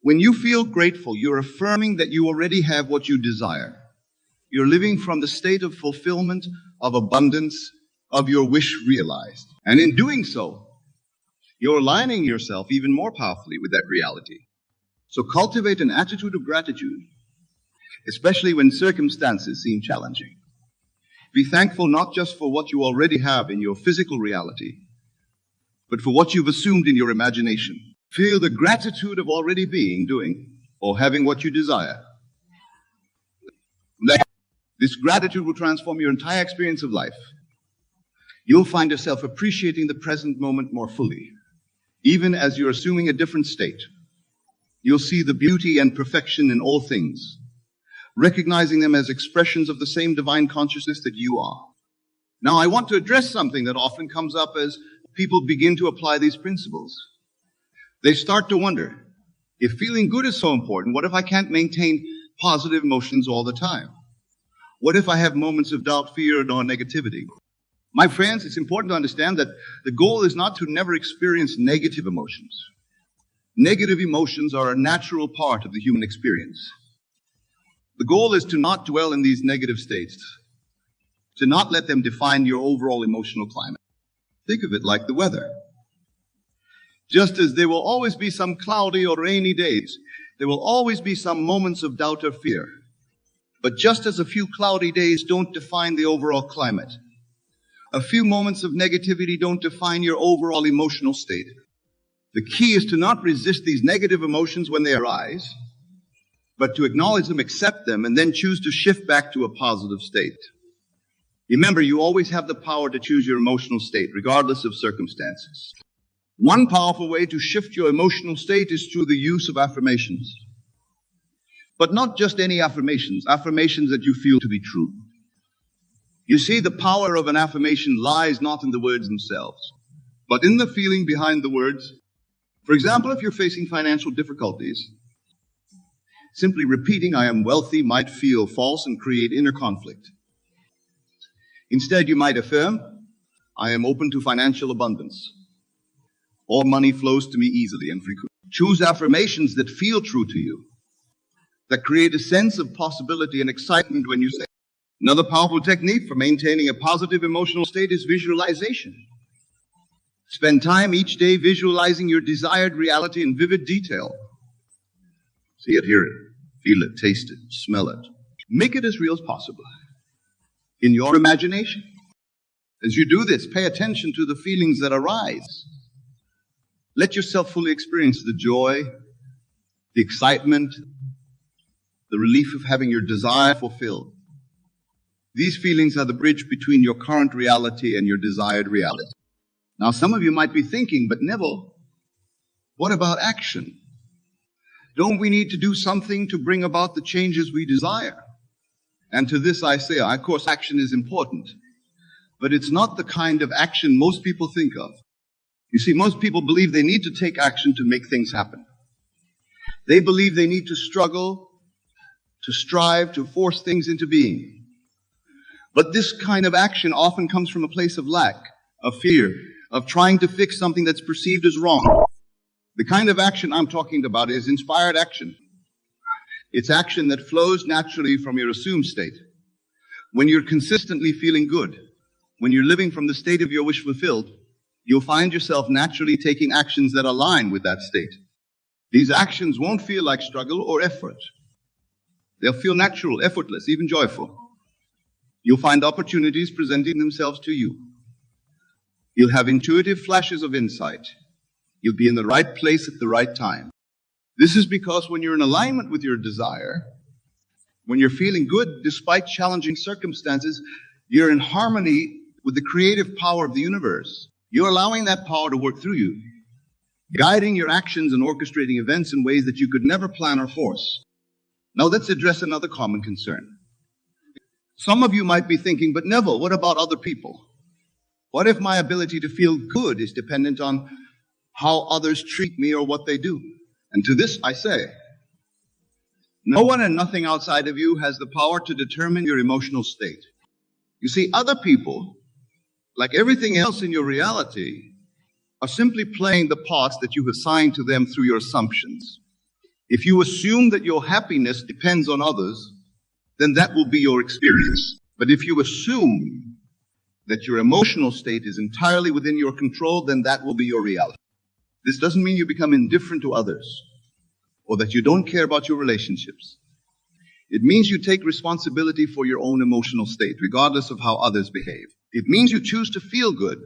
When you feel grateful, you're affirming that you already have what you desire. You're living from the state of fulfillment, of abundance, of your wish realized. And in doing so, you're aligning yourself even more powerfully with that reality. So cultivate an attitude of gratitude, especially when circumstances seem challenging. Be thankful not just for what you already have in your physical reality, but for what you've assumed in your imagination. Feel the gratitude of already being, doing, or having what you desire. This gratitude will transform your entire experience of life. You'll find yourself appreciating the present moment more fully, even as you're assuming a different state. You'll see the beauty and perfection in all things, recognizing them as expressions of the same divine consciousness that you are. Now, I want to address something that often comes up as people begin to apply these principles. They start to wonder, if feeling good is so important, what if I can't maintain positive emotions all the time? What if I have moments of doubt, fear, or negativity? My friends, it's important to understand that the goal is not to never experience negative emotions. Negative emotions are a natural part of the human experience. The goal is to not dwell in these negative states, to not let them define your overall emotional climate. Think of it like the weather. Just as there will always be some cloudy or rainy days, there will always be some moments of doubt or fear. But just as a few cloudy days don't define the overall climate, a few moments of negativity don't define your overall emotional state. The key is to not resist these negative emotions when they arise, but to acknowledge them, accept them, and then choose to shift back to a positive state. Remember, you always have the power to choose your emotional state, regardless of circumstances. One powerful way to shift your emotional state is through the use of affirmations. But not just any affirmations, affirmations that you feel to be true. You see, the power of an affirmation lies not in the words themselves, but in the feeling behind the words. For example, if you're facing financial difficulties, simply repeating, "I am wealthy," might feel false and create inner conflict. Instead, you might affirm, "I am open to financial abundance. All money flows to me easily and frequently." Choose affirmations that feel true to you, that create a sense of possibility and excitement when you say. Another powerful technique for maintaining a positive emotional state is visualization. Spend time each day visualizing your desired reality in vivid detail. See it, hear it, feel it, taste it, smell it. Make it as real as possible in your imagination. As you do this, pay attention to the feelings that arise. Let yourself fully experience the joy, the excitement, the relief of having your desire fulfilled. These feelings are the bridge between your current reality and your desired reality. Now, some of you might be thinking, but Neville, what about action? Don't we need to do something to bring about the changes we desire? And to this I say, of course, action is important, but it's not the kind of action most people think of. You see, most people believe they need to take action to make things happen. They believe they need to struggle, to strive, to force things into being. But this kind of action often comes from a place of lack, of fear, of trying to fix something that's perceived as wrong. The kind of action I'm talking about is inspired action. It's action that flows naturally from your assumed state. When you're consistently feeling good, when you're living from the state of your wish fulfilled, you'll find yourself naturally taking actions that align with that state. These actions won't feel like struggle or effort. They'll feel natural, effortless, even joyful. You'll find opportunities presenting themselves to you. You'll have intuitive flashes of insight. You'll be in the right place at the right time. This is because when you're in alignment with your desire, when you're feeling good despite challenging circumstances, you're in harmony with the creative power of the universe. You're allowing that power to work through you, guiding your actions and orchestrating events in ways that you could never plan or force. Now let's address another common concern. Some of you might be thinking, but Neville, what about other people? What if my ability to feel good is dependent on how others treat me or what they do? And to this I say, no one and nothing outside of you has the power to determine your emotional state. You see, other people, like everything else in your reality, are simply playing the parts that you've assigned to them through your assumptions. If you assume that your happiness depends on others, then that will be your experience. But if you assume that your emotional state is entirely within your control, then that will be your reality. This doesn't mean you become indifferent to others or that you don't care about your relationships. It means you take responsibility for your own emotional state, regardless of how others behave. It means you choose to feel good,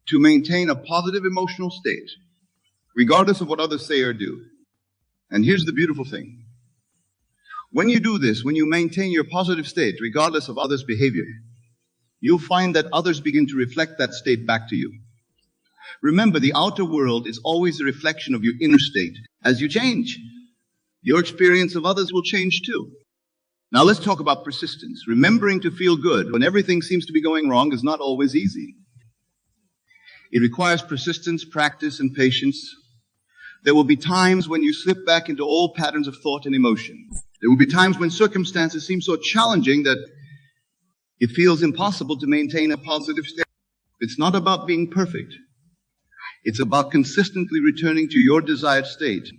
to maintain a positive emotional state, regardless of what others say or do. And here's the beautiful thing. When you do this, when you maintain your positive state, regardless of others' behavior, you'll find that others begin to reflect that state back to you. Remember, the outer world is always a reflection of your inner state. As you change, your experience of others will change too. Now let's talk about persistence. Remembering to feel good when everything seems to be going wrong is not always easy. It requires persistence, practice, and patience. There will be times when you slip back into old patterns of thought and emotion. There will be times when circumstances seem so challenging that it feels impossible to maintain a positive state. It's not about being perfect. It's about consistently returning to your desired state,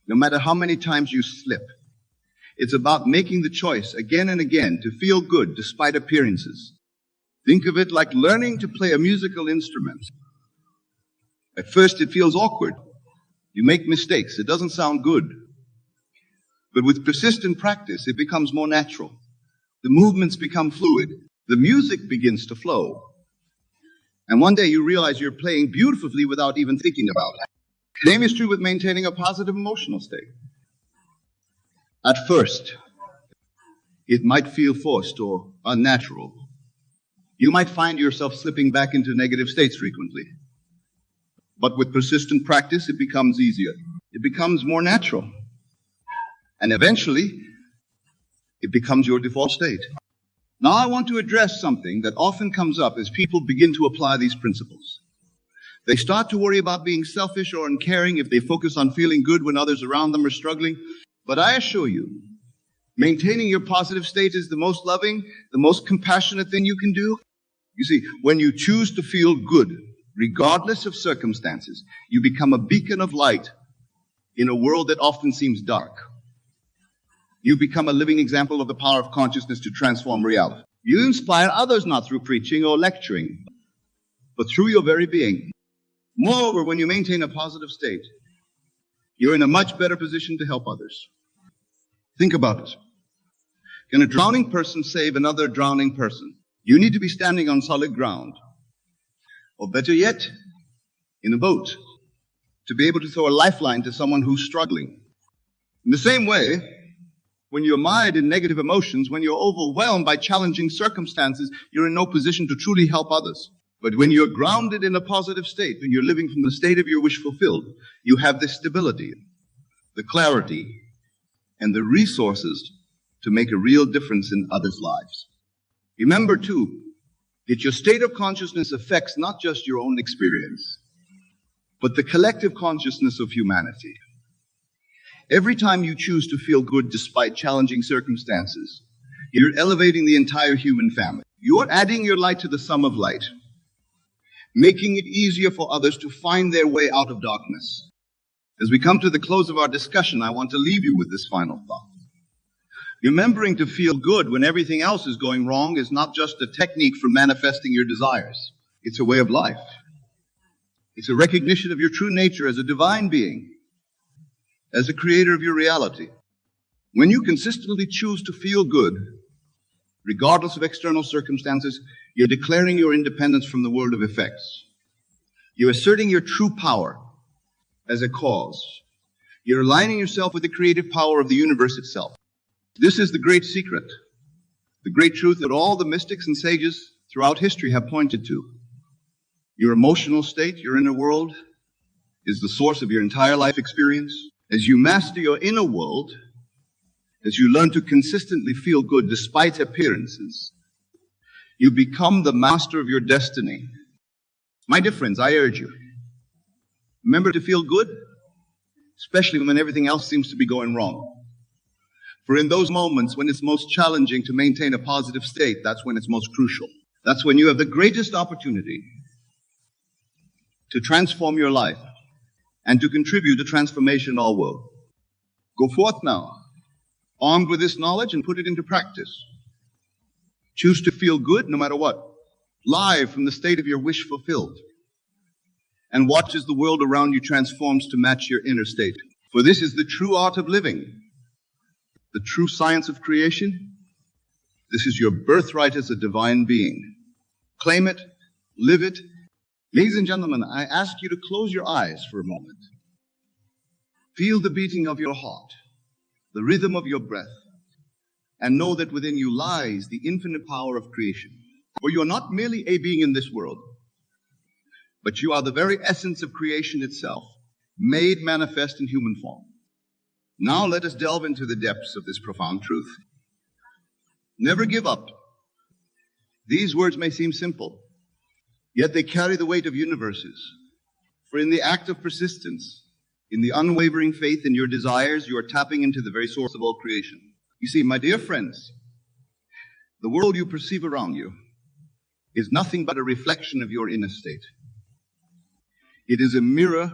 no matter how many times you slip. It's about making the choice again and again to feel good despite appearances. Think of it like learning to play a musical instrument. At first it feels awkward. You make mistakes. It doesn't sound good. But with persistent practice, it becomes more natural. The movements become fluid. The music begins to flow. And one day you realize you're playing beautifully without even thinking about it. The same is true with maintaining a positive emotional state. At first, it might feel forced or unnatural. You might find yourself slipping back into negative states frequently. But with persistent practice, it becomes easier. It becomes more natural. And eventually, it becomes your default state. Now I want to address something that often comes up as people begin to apply these principles. They start to worry about being selfish or uncaring if they focus on feeling good when others around them are struggling. But I assure you, maintaining your positive state is the most loving, the most compassionate thing you can do. You see, when you choose to feel good, regardless of circumstances, you become a beacon of light in a world that often seems dark. You become a living example of the power of consciousness to transform reality. You inspire others not through preaching or lecturing, but through your very being. Moreover, when you maintain a positive state, you're in a much better position to help others. Think about it. Can a drowning person save another drowning person? You need to be standing on solid ground, or better yet, in a boat, to be able to throw a lifeline to someone who's struggling. In the same way, when you're mired in negative emotions, when you're overwhelmed by challenging circumstances, you're in no position to truly help others. But when you're grounded in a positive state, when you're living from the state of your wish fulfilled, you have the stability, the clarity, and the resources to make a real difference in others' lives. Remember, too, that your state of consciousness affects not just your own experience, but the collective consciousness of humanity. Every time you choose to feel good despite challenging circumstances, you're elevating the entire human family. You're adding your light to the sum of light, making it easier for others to find their way out of darkness. As we come to the close of our discussion, I want to leave you with this final thought. Remembering to feel good when everything else is going wrong is not just a technique for manifesting your desires. It's a way of life. It's a recognition of your true nature as a divine being, as a creator of your reality. When you consistently choose to feel good, regardless of external circumstances, you're declaring your independence from the world of effects. You're asserting your true power as a cause. You're aligning yourself with the creative power of the universe itself. This is the great secret, the great truth that all the mystics and sages throughout history have pointed to. Your emotional state, your inner world, is the source of your entire life experience. As you master your inner world, as you learn to consistently feel good despite appearances, you become the master of your destiny. My dear friends, I urge you, remember to feel good, especially when everything else seems to be going wrong. For in those moments when it's most challenging to maintain a positive state, that's when it's most crucial. That's when you have the greatest opportunity to transform your life and to contribute to transformation in our world. Go forth now, armed with this knowledge, and put it into practice. Choose to feel good no matter what. Live from the state of your wish fulfilled. And watch as the world around you transforms to match your inner state. For this is the true art of living, the true science of creation. This is your birthright as a divine being. Claim it, live it. Ladies and gentlemen, I ask you to close your eyes for a moment. Feel the beating of your heart, the rhythm of your breath, and know that within you lies the infinite power of creation. For you are not merely a being in this world, but you are the very essence of creation itself, made manifest in human form. Now let us delve into the depths of this profound truth. Never give up. These words may seem simple, yet they carry the weight of universes. For in the act of persistence, in the unwavering faith in your desires, you are tapping into the very source of all creation. You see, my dear friends, the world you perceive around you is nothing but a reflection of your inner state. It is a mirror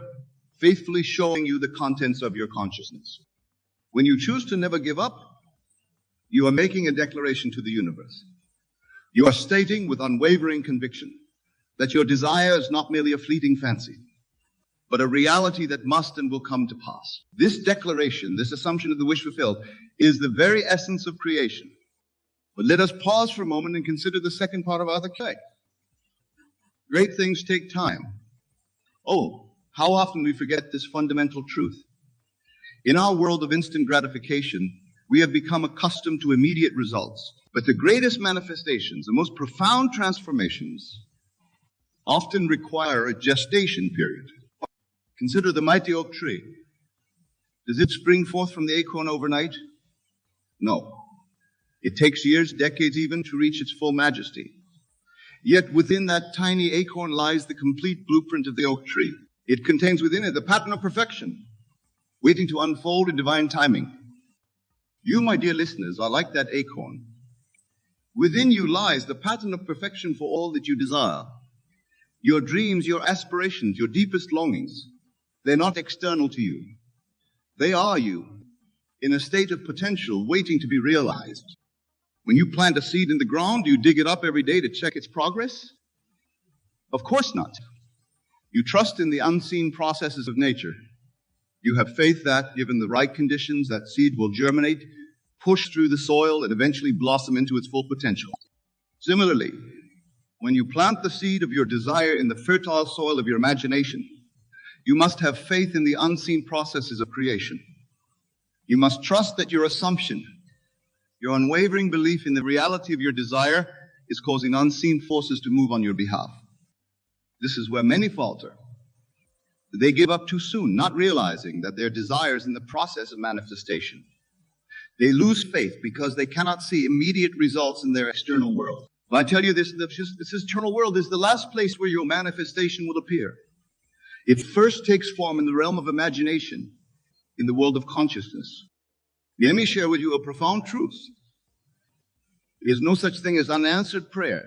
faithfully showing you the contents of your consciousness. When you choose to never give up, you are making a declaration to the universe. You are stating with unwavering conviction that your desire is not merely a fleeting fancy, but a reality that must and will come to pass. This declaration, this assumption of the wish fulfilled, is the very essence of creation. But let us pause for a moment and consider the second part of our decree. Great things take time. Oh, how often we forget this fundamental truth. In our world of instant gratification, we have become accustomed to immediate results. But the greatest manifestations, the most profound transformations, often require a gestation period. Consider the mighty oak tree. Does it spring forth from the acorn overnight? No. It takes years, decades even, to reach its full majesty. Yet within that tiny acorn lies the complete blueprint of the oak tree. It contains within it the pattern of perfection, waiting to unfold in divine timing. You, my dear listeners, are like that acorn. Within you lies the pattern of perfection for all that you desire. Your dreams, your aspirations, your deepest longings, they're not external to you. They are you, in a state of potential waiting to be realized. When you plant a seed in the ground, do you dig it up every day to check its progress? Of course not. You trust in the unseen processes of nature. You have faith that, given the right conditions, that seed will germinate, push through the soil, and eventually blossom into its full potential. Similarly, when you plant the seed of your desire in the fertile soil of your imagination, you must have faith in the unseen processes of creation. You must trust that your assumption, your unwavering belief in the reality of your desire, is causing unseen forces to move on your behalf. This is where many falter. They give up too soon, not realizing that their desire is in the process of manifestation. They lose faith because they cannot see immediate results in their external world. But I tell you this external world is the last place where your manifestation will appear. It first takes form in the realm of imagination, in the world of consciousness. Let me share with you a profound truth. There is no such thing as unanswered prayer.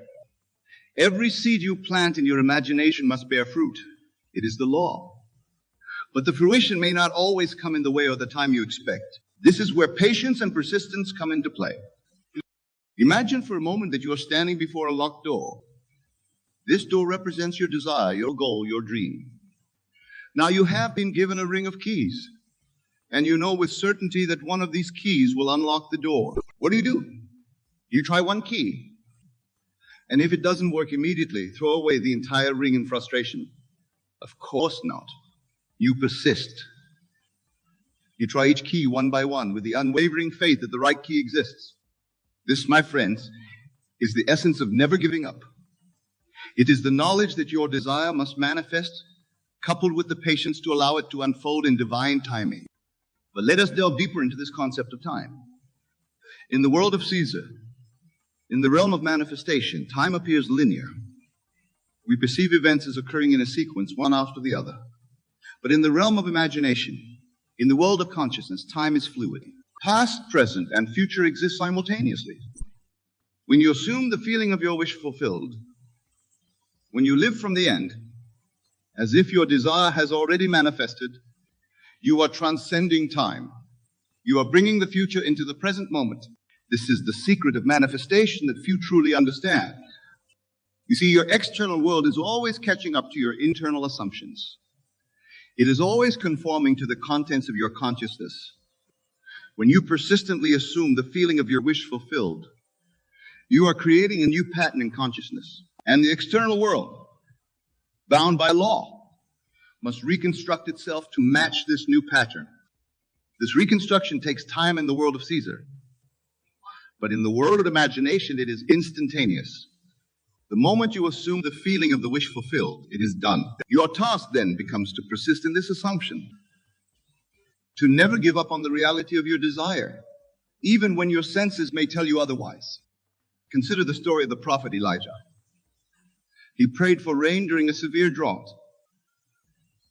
Every seed you plant in your imagination must bear fruit. It is the law. But the fruition may not always come in the way or the time you expect. This is where patience and persistence come into play. Imagine for a moment that you are standing before a locked door. This door represents your desire, your goal, your dream. Now you have been given a ring of keys, and you know with certainty that one of these keys will unlock the door. What do? You try one key, and if it doesn't work immediately, throw away the entire ring in frustration. Of course not. You persist. You try each key one by one with the unwavering faith that the right key exists. This, my friends, is the essence of never giving up. It is the knowledge that your desire must manifest, coupled with the patience to allow it to unfold in divine timing. But let us delve deeper into this concept of time. In the world of Caesar, in the realm of manifestation, time appears linear. We perceive events as occurring in a sequence, one after the other. But in the realm of imagination, in the world of consciousness, time is fluid. Past, present, and future exist simultaneously. When you assume the feeling of your wish fulfilled, when you live from the end, as if your desire has already manifested, you are transcending time. You are bringing the future into the present moment. This is the secret of manifestation that few truly understand. You see, your external world is always catching up to your internal assumptions. It is always conforming to the contents of your consciousness. When you persistently assume the feeling of your wish fulfilled, you are creating a new pattern in consciousness. And the external world, bound by law, must reconstruct itself to match this new pattern. This reconstruction takes time in the world of Caesar. But in the world of imagination, it is instantaneous. The moment you assume the feeling of the wish fulfilled, it is done. Your task then becomes to persist in this assumption, to never give up on the reality of your desire, even when your senses may tell you otherwise. Consider the story of the prophet Elijah. He prayed for rain during a severe drought.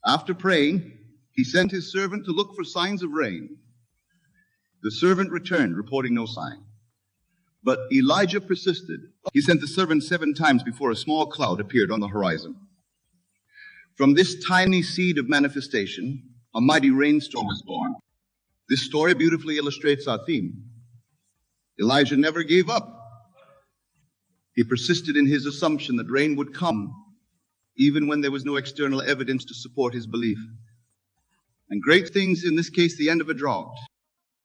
After praying, he sent his servant to look for signs of rain. The servant returned, reporting no sign. But Elijah persisted. He sent the servant 7 times before a small cloud appeared on the horizon. From this tiny seed of manifestation, a mighty rainstorm was born. This story beautifully illustrates our theme. Elijah never gave up. He persisted in his assumption that rain would come, even when there was no external evidence to support his belief. And great things, in this case, the end of a drought.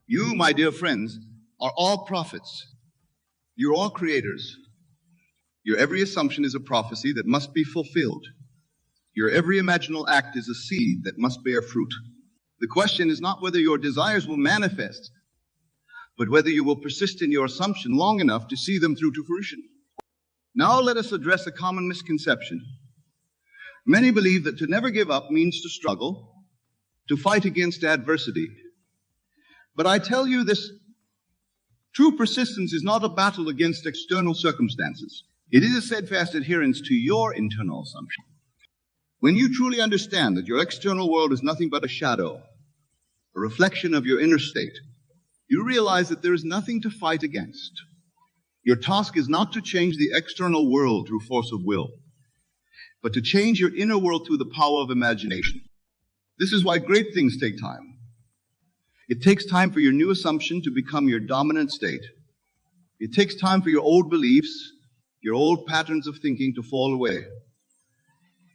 You, my dear friends, are all prophets. You're all creators. Your every assumption is a prophecy that must be fulfilled. Your every imaginal act is a seed that must bear fruit. The question is not whether your desires will manifest, but whether you will persist in your assumption long enough to see them through to fruition. Now let us address a common misconception. Many believe that to never give up means to struggle, to fight against adversity. But I tell you this, true persistence is not a battle against external circumstances. It is a steadfast adherence to your internal assumption. When you truly understand that your external world is nothing but a shadow, a reflection of your inner state, you realize that there is nothing to fight against. Your task is not to change the external world through force of will, but to change your inner world through the power of imagination. This is why great things take time. It takes time for your new assumption to become your dominant state. It takes time for your old beliefs, your old patterns of thinking to fall away.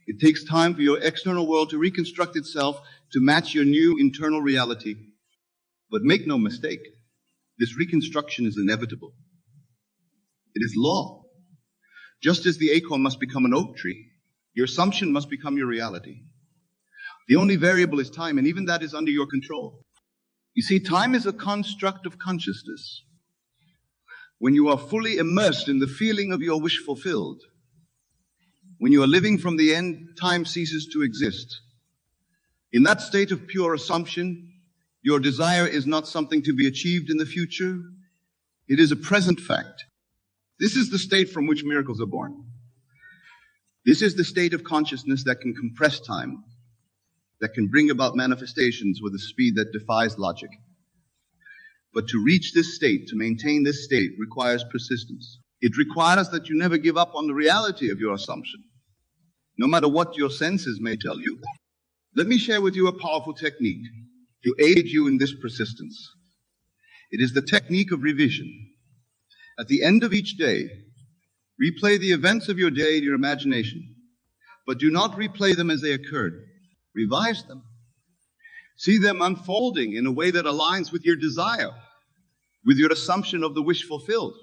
It takes time for your external world to reconstruct itself to match your new internal reality. But make no mistake, this reconstruction is inevitable. It is law. Just as the acorn must become an oak tree, your assumption must become your reality. The only variable is time, and even that is under your control. You see, time is a construct of consciousness. When you are fully immersed in the feeling of your wish fulfilled, when you are living from the end, time ceases to exist. In that state of pure assumption, your desire is not something to be achieved in the future. It is a present fact. This is the state from which miracles are born. This is the state of consciousness that can compress time, that can bring about manifestations with a speed that defies logic. But to reach this state, to maintain this state, requires persistence. It requires that you never give up on the reality of your assumption, no matter what your senses may tell you. Let me share with you a powerful technique to aid you in this persistence. It is the technique of revision. At the end of each day, replay the events of your day in your imagination, but do not replay them as they occurred. Revise them. See them unfolding in a way that aligns with your desire, with your assumption of the wish fulfilled.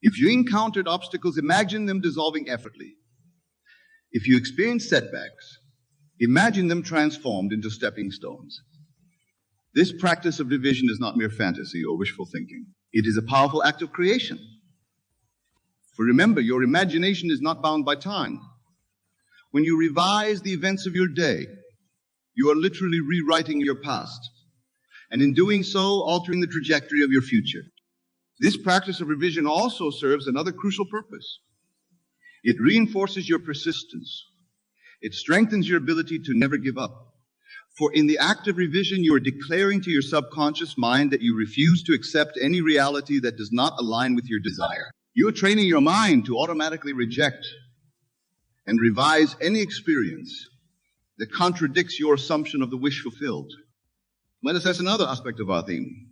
If you encountered obstacles, imagine them dissolving effortlessly. If you experience setbacks, imagine them transformed into stepping stones. This practice of division is not mere fantasy or wishful thinking. It is a powerful act of creation. For remember, your imagination is not bound by time. When you revise the events of your day, you are literally rewriting your past, and in doing so, altering the trajectory of your future. This practice of revision also serves another crucial purpose. It reinforces your persistence. It strengthens your ability to never give up. For in the act of revision, you are declaring to your subconscious mind that you refuse to accept any reality that does not align with your desire. You are training your mind to automatically reject and revise any experience that contradicts your assumption of the wish fulfilled. Let us assess another aspect of our theme.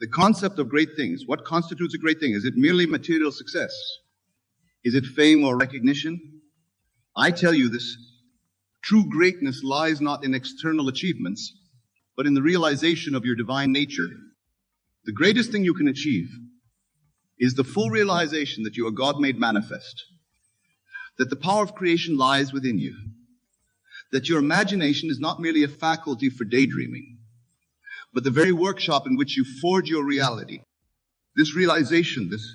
The concept of great things. What constitutes a great thing? Is it merely material success? Is it fame or recognition? I tell you this, true greatness lies not in external achievements, but in the realization of your divine nature. The greatest thing you can achieve is the full realization that you are God made manifest, that the power of creation lies within you, that your imagination is not merely a faculty for daydreaming, but the very workshop in which you forge your reality. This realization, this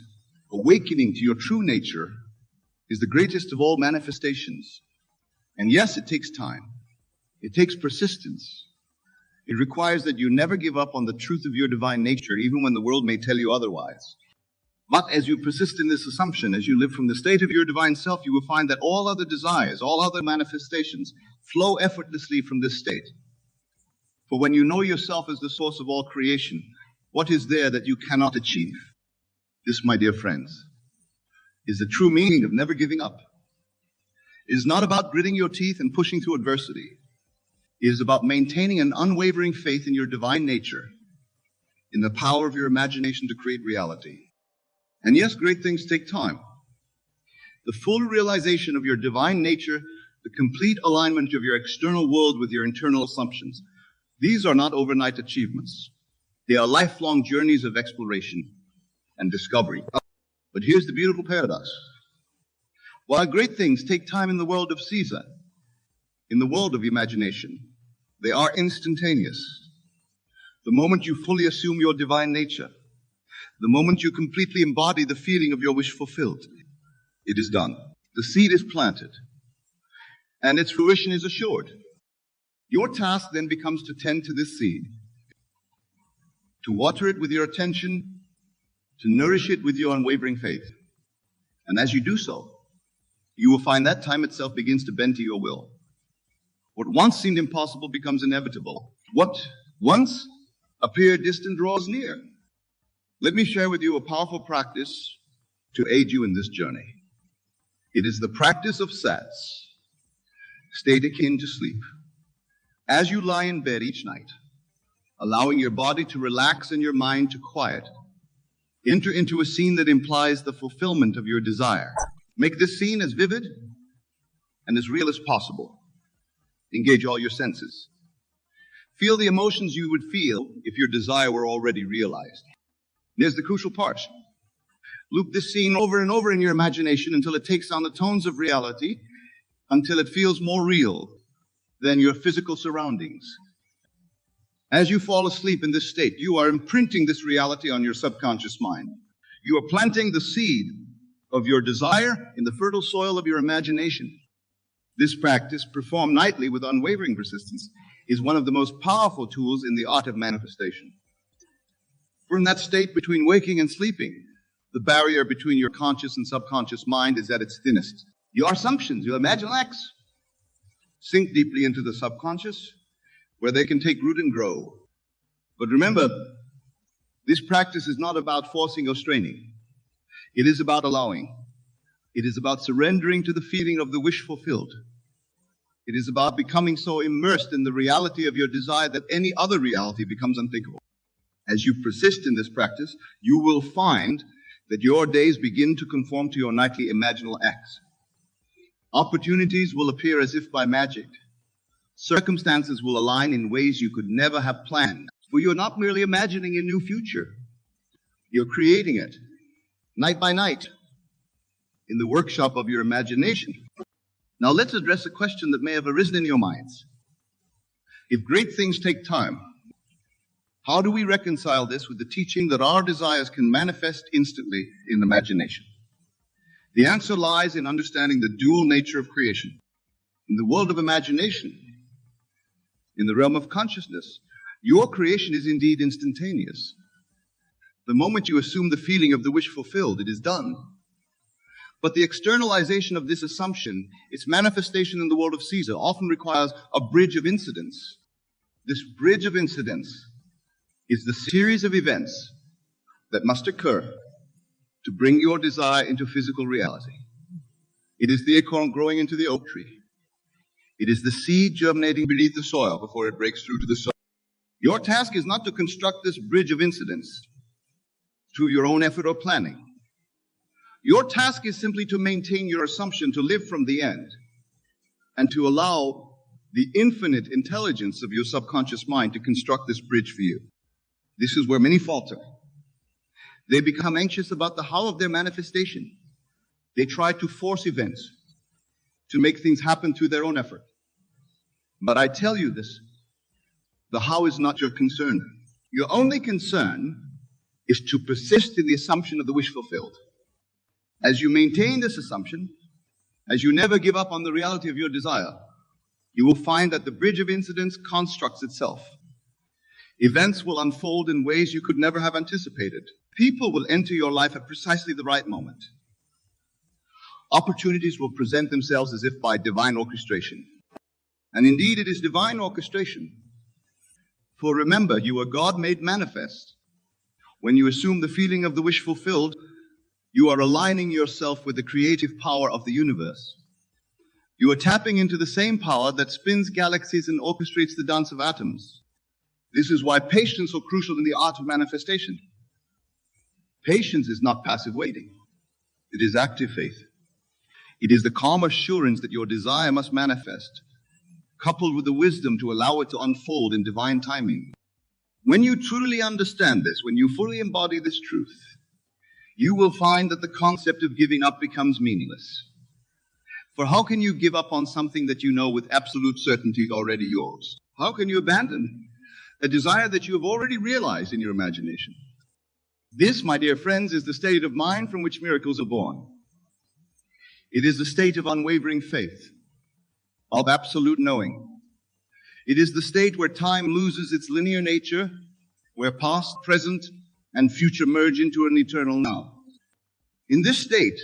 awakening to your true nature, is the greatest of all manifestations. And yes, it takes time. It takes persistence. It requires that you never give up on the truth of your divine nature, even when the world may tell you otherwise. But as you persist in this assumption, as you live from the state of your divine self, you will find that all other desires, all other manifestations flow effortlessly from this state. For when you know yourself as the source of all creation, what is there that you cannot achieve? This, my dear friends, is the true meaning of never giving up. It is not about gritting your teeth and pushing through adversity. It is about maintaining an unwavering faith in your divine nature, in the power of your imagination to create reality. And yes, great things take time. The full realization of your divine nature, the complete alignment of your external world with your internal assumptions, these are not overnight achievements. They are lifelong journeys of exploration and discovery. But here's the beautiful paradox. While great things take time in the world of Caesar, in the world of imagination, they are instantaneous. The moment you fully assume your divine nature, the moment you completely embody the feeling of your wish fulfilled, it is done. The seed is planted, and its fruition is assured. Your task then becomes to tend to this seed, to water it with your attention, to nourish it with your unwavering faith. And as you do so, you will find that time itself begins to bend to your will. What once seemed impossible becomes inevitable. What once appeared distant draws near. Let me share with you a powerful practice to aid you in this journey. It is the practice of sats, state akin to sleep. As you lie in bed each night, allowing your body to relax and your mind to quiet, enter into a scene that implies the fulfillment of your desire. Make this scene as vivid and as real as possible. Engage all your senses. Feel the emotions you would feel if your desire were already realized. There's the crucial part. Loop this scene over and over in your imagination until it takes on the tones of reality, until it feels more real than your physical surroundings. As you fall asleep in this state, you are imprinting this reality on your subconscious mind. You are planting the seed of your desire in the fertile soil of your imagination. This practice, performed nightly with unwavering persistence, is one of the most powerful tools in the art of manifestation. For in that state between waking and sleeping, the barrier between your conscious and subconscious mind is at its thinnest. Your assumptions, your imaginal acts, sink deeply into the subconscious, where they can take root and grow. But remember, this practice is not about forcing or straining. It is about allowing. It is about surrendering to the feeling of the wish fulfilled. It is about becoming so immersed in the reality of your desire that any other reality becomes unthinkable. As you persist in this practice, you will find that your days begin to conform to your nightly imaginal acts. Opportunities will appear as if by magic. Circumstances will align in ways you could never have planned. For you're not merely imagining a new future. You're creating it, night by night, in the workshop of your imagination. Now let's address a question that may have arisen in your minds. If great things take time, how do we reconcile this with the teaching that our desires can manifest instantly in imagination? The answer lies in understanding the dual nature of creation. In the world of imagination, in the realm of consciousness, your creation is indeed instantaneous. The moment you assume the feeling of the wish fulfilled, it is done. But the externalization of this assumption, its manifestation in the world of Caesar, often requires a bridge of incidents. This bridge of incidents is the series of events that must occur to bring your desire into physical reality. It is the acorn growing into the oak tree. It is the seed germinating beneath the soil before it breaks through to the soil. Your task is not to construct this bridge of incidents through your own effort or planning. Your task is simply to maintain your assumption to live from the end and to allow the infinite intelligence of your subconscious mind to construct this bridge for you. This is where many falter. They become anxious about the how of their manifestation. They try to force events, to make things happen through their own effort. But I tell you this, the how is not your concern. Your only concern is to persist in the assumption of the wish fulfilled. As you maintain this assumption, as you never give up on the reality of your desire, you will find that the bridge of incidents constructs itself. Events will unfold in ways you could never have anticipated. People will enter your life at precisely the right moment. Opportunities will present themselves as if by divine orchestration. And indeed, it is divine orchestration. For remember, you are God made manifest. When you assume the feeling of the wish fulfilled, you are aligning yourself with the creative power of the universe. You are tapping into the same power that spins galaxies and orchestrates the dance of atoms. This is why patience is so crucial in the art of manifestation. Patience is not passive waiting. It is active faith. It is the calm assurance that your desire must manifest, coupled with the wisdom to allow it to unfold in divine timing. When you truly understand this, when you fully embody this truth, you will find that the concept of giving up becomes meaningless. For how can you give up on something that you know with absolute certainty is already yours? How can you abandon a desire that you have already realized in your imagination? This, my dear friends, is the state of mind from which miracles are born. It is the state of unwavering faith, of absolute knowing. It is the state where time loses its linear nature, where past, present, and future merge into an eternal now. In this state,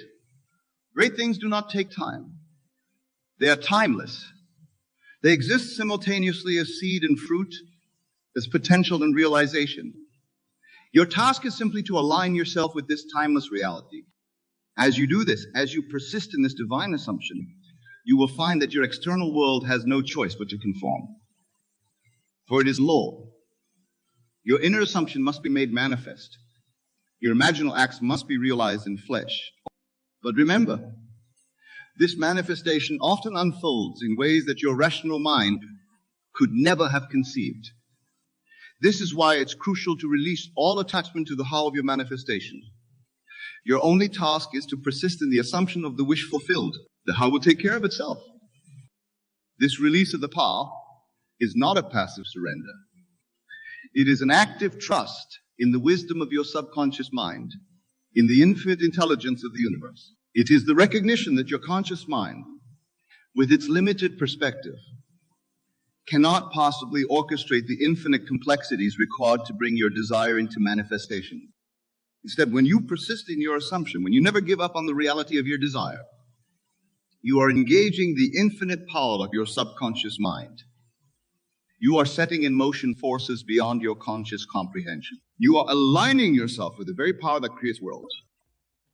great things do not take time. They are timeless. They exist simultaneously as seed and fruit, as potential and realization. Your task is simply to align yourself with this timeless reality. As you do this, as you persist in this divine assumption, you will find that your external world has no choice but to conform. For it is law. Your inner assumption must be made manifest. Your imaginal acts must be realized in flesh. But remember, this manifestation often unfolds in ways that your rational mind could never have conceived. This is why it's crucial to release all attachment to the how of your manifestation. Your only task is to persist in the assumption of the wish fulfilled. The how will take care of itself. This release of the power is not a passive surrender. It is an active trust in the wisdom of your subconscious mind, in the infinite intelligence of the universe. It is the recognition that your conscious mind, with its limited perspective, cannot possibly orchestrate the infinite complexities required to bring your desire into manifestation. Instead, when you persist in your assumption, when you never give up on the reality of your desire, you are engaging the infinite power of your subconscious mind. You are setting in motion forces beyond your conscious comprehension. You are aligning yourself with the very power that creates worlds.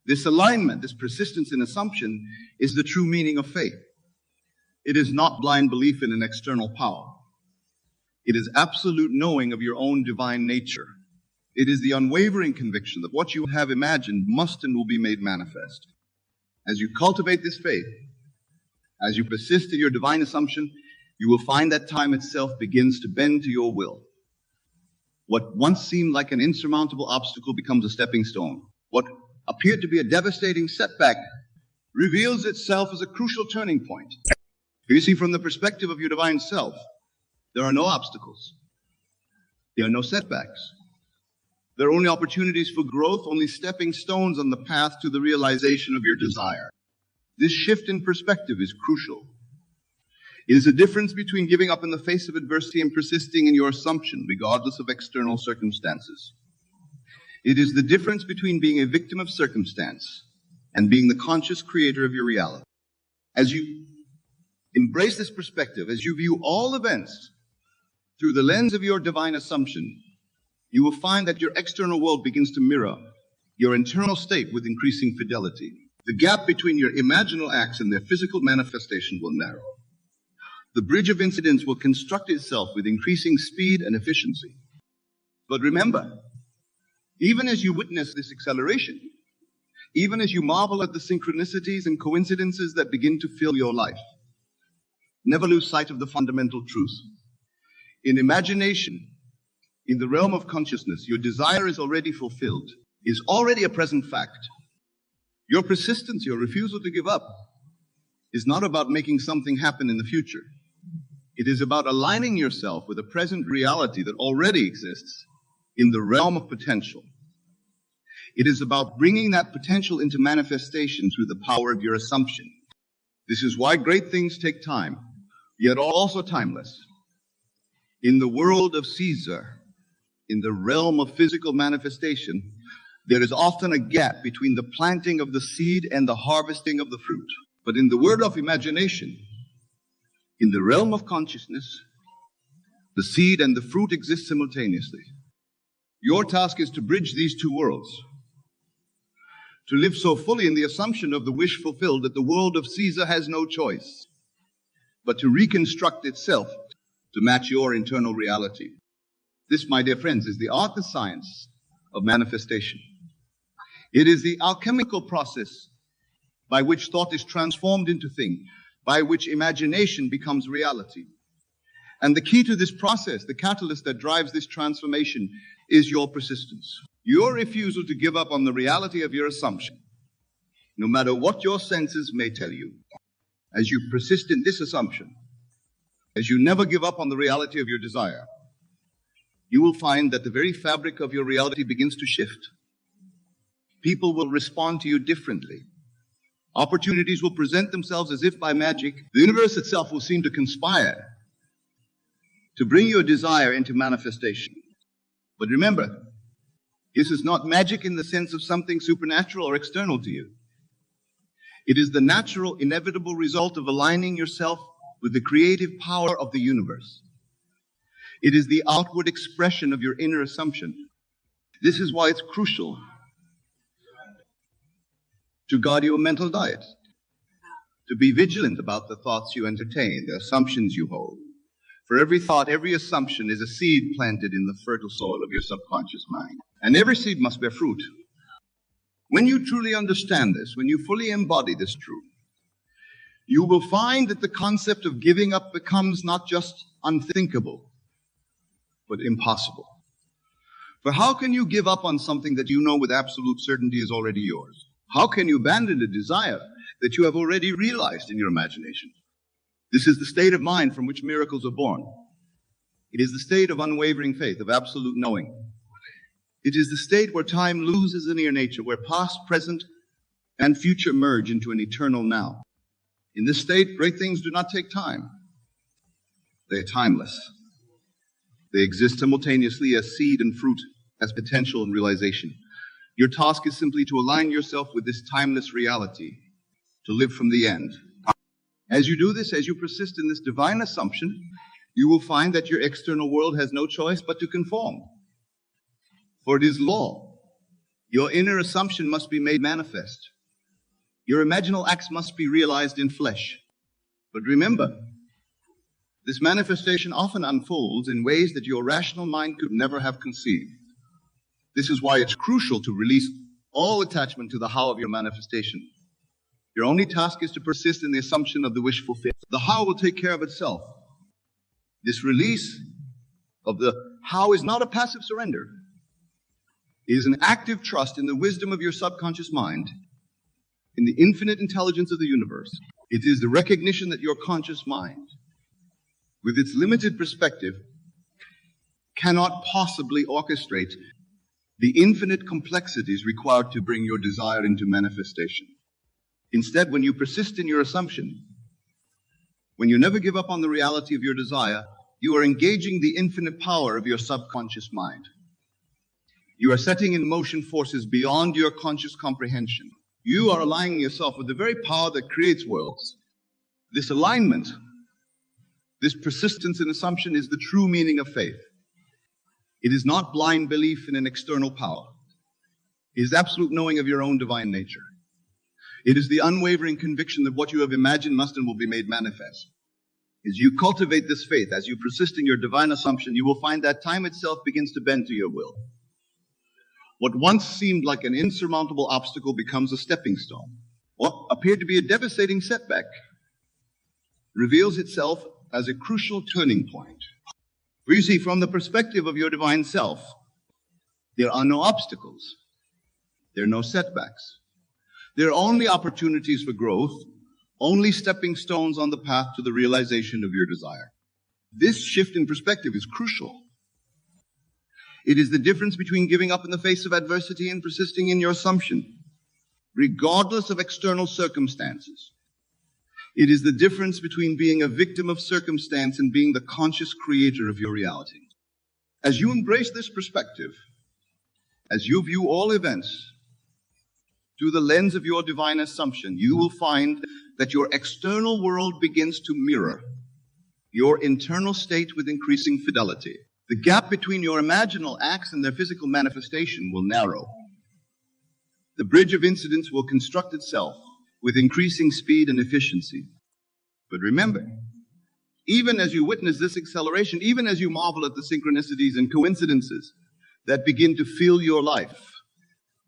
This alignment, this persistence in assumption, is the true meaning of faith. It is not blind belief in an external power. It is absolute knowing of your own divine nature. It is the unwavering conviction that what you have imagined must and will be made manifest. As you cultivate this faith, as you persist in your divine assumption, you will find that time itself begins to bend to your will. What once seemed like an insurmountable obstacle becomes a stepping stone. What appeared to be a devastating setback reveals itself as a crucial turning point. You see, from the perspective of your divine self, there are no obstacles. There are no setbacks. There are only opportunities for growth, only stepping stones on the path to the realization of your desire. This shift in perspective is crucial. It is the difference between giving up in the face of adversity and persisting in your assumption, regardless of external circumstances. It is the difference between being a victim of circumstance and being the conscious creator of your reality. As you embrace this perspective, as you view all events through the lens of your divine assumption, you will find that your external world begins to mirror your internal state with increasing fidelity. The gap between your imaginal acts and their physical manifestation will narrow. The bridge of incidents will construct itself with increasing speed and efficiency. But remember, even as you witness this acceleration, even as you marvel at the synchronicities and coincidences that begin to fill your life, never lose sight of the fundamental truth. In imagination, in the realm of consciousness, your desire is already fulfilled, is already a present fact. Your persistence, your refusal to give up, is not about making something happen in the future. It is about aligning yourself with a present reality that already exists in the realm of potential. It is about bringing that potential into manifestation through the power of your assumption. This is why great things take time, yet also timeless. In the world of Caesar, in the realm of physical manifestation, there is often a gap between the planting of the seed and the harvesting of the fruit. But in the world of imagination, in the realm of consciousness, the seed and the fruit exist simultaneously. Your task is to bridge these two worlds, to live so fully in the assumption of the wish fulfilled that the world of Caesar has no choice, but to reconstruct itself to match your internal reality. This, my dear friends, is the art and science of manifestation. It is the alchemical process by which thought is transformed into thing, by which imagination becomes reality. And the key to this process, the catalyst that drives this transformation, is your persistence. Your refusal to give up on the reality of your assumption, no matter what your senses may tell you. As you persist in this assumption, as you never give up on the reality of your desire, you will find that the very fabric of your reality begins to shift. People will respond to you differently. Opportunities will present themselves as if by magic. The universe itself will seem to conspire to bring your desire into manifestation. But remember, this is not magic in the sense of something supernatural or external to you. It is the natural, inevitable result of aligning yourself with the creative power of the universe. It is the outward expression of your inner assumption. This is why it's crucial to guard your mental diet, to be vigilant about the thoughts you entertain, the assumptions you hold. For every thought, every assumption is a seed planted in the fertile soil of your subconscious mind. And every seed must bear fruit. When you truly understand this, when you fully embody this truth, you will find that the concept of giving up becomes not just unthinkable, but impossible. For how can you give up on something that you know with absolute certainty is already yours? How can you abandon a desire that you have already realized in your imagination? This is the state of mind from which miracles are born. It is the state of unwavering faith, of absolute knowing. It is the state where time loses in your nature, where past, present, and future merge into an eternal now. In this state, great things do not take time. They are timeless. They exist simultaneously as seed and fruit, as potential and realization. Your task is simply to align yourself with this timeless reality, to live from the end. As you do this, as you persist in this divine assumption, you will find that your external world has no choice but to conform. For it is law. Your inner assumption must be made manifest. Your imaginal acts must be realized in flesh. But remember, this manifestation often unfolds in ways that your rational mind could never have conceived. This is why it's crucial to release all attachment to the how of your manifestation. Your only task is to persist in the assumption of the wish fulfilled. The how will take care of itself. This release of the how is not a passive surrender. It is an active trust in the wisdom of your subconscious mind, in the infinite intelligence of the universe. It is the recognition that your conscious mind, with its limited perspective, cannot possibly orchestrate the infinite complexities required to bring your desire into manifestation. Instead, when you persist in your assumption, when you never give up on the reality of your desire, you are engaging the infinite power of your subconscious mind. You are setting in motion forces beyond your conscious comprehension. You are aligning yourself with the very power that creates worlds. This alignment, this persistence in assumption is the true meaning of faith. It is not blind belief in an external power. It is absolute knowing of your own divine nature. It is the unwavering conviction that what you have imagined must and will be made manifest. As you cultivate this faith, as you persist in your divine assumption, you will find that time itself begins to bend to your will. What once seemed like an insurmountable obstacle becomes a stepping stone. What appeared to be a devastating setback reveals itself as a crucial turning point. For you see, from the perspective of your divine self, there are no obstacles. There are no setbacks. There are only opportunities for growth, only stepping stones on the path to the realization of your desire. This shift in perspective is crucial. It is the difference between giving up in the face of adversity and persisting in your assumption, regardless of external circumstances. It is the difference between being a victim of circumstance and being the conscious creator of your reality. As you embrace this perspective, as you view all events through the lens of your divine assumption, you will find that your external world begins to mirror your internal state with increasing fidelity. The gap between your imaginal acts and their physical manifestation will narrow. The bridge of incidents will construct itself with increasing speed and efficiency. But remember, even as you witness this acceleration, even as you marvel at the synchronicities and coincidences that begin to fill your life,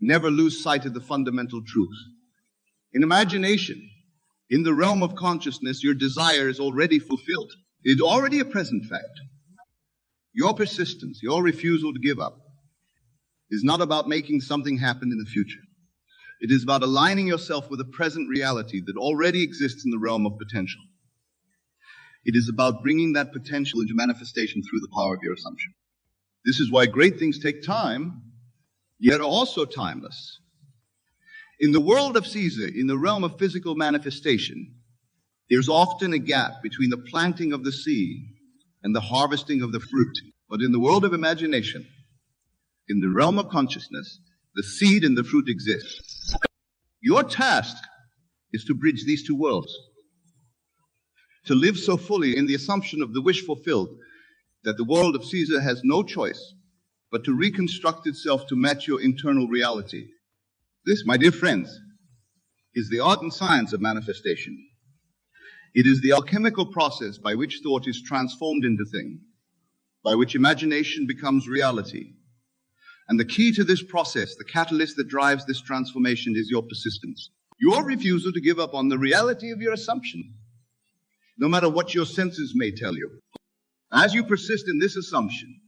never lose sight of the fundamental truth. In imagination, in the realm of consciousness, your desire is already fulfilled. It's already a present fact. Your persistence, your refusal to give up, is not about making something happen in the future. It is about aligning yourself with a present reality that already exists in the realm of potential. It is about bringing that potential into manifestation through the power of your assumption. This is why great things take time, yet are also timeless. In the world of Caesar, in the realm of physical manifestation, there's often a gap between the planting of the seed and the harvesting of the fruit. But in the world of imagination, in the realm of consciousness, the seed and the fruit exist. Your task is to bridge these two worlds, to live so fully in the assumption of the wish fulfilled that the world of Caesar has no choice but to reconstruct itself to match your internal reality. This, my dear friends, is the art and science of manifestation. It is the alchemical process by which thought is transformed into thing, by which imagination becomes reality. And the key to this process, the catalyst that drives this transformation, is your persistence. Your refusal to give up on the reality of your assumption, no matter what your senses may tell you. As you persist in this assumption,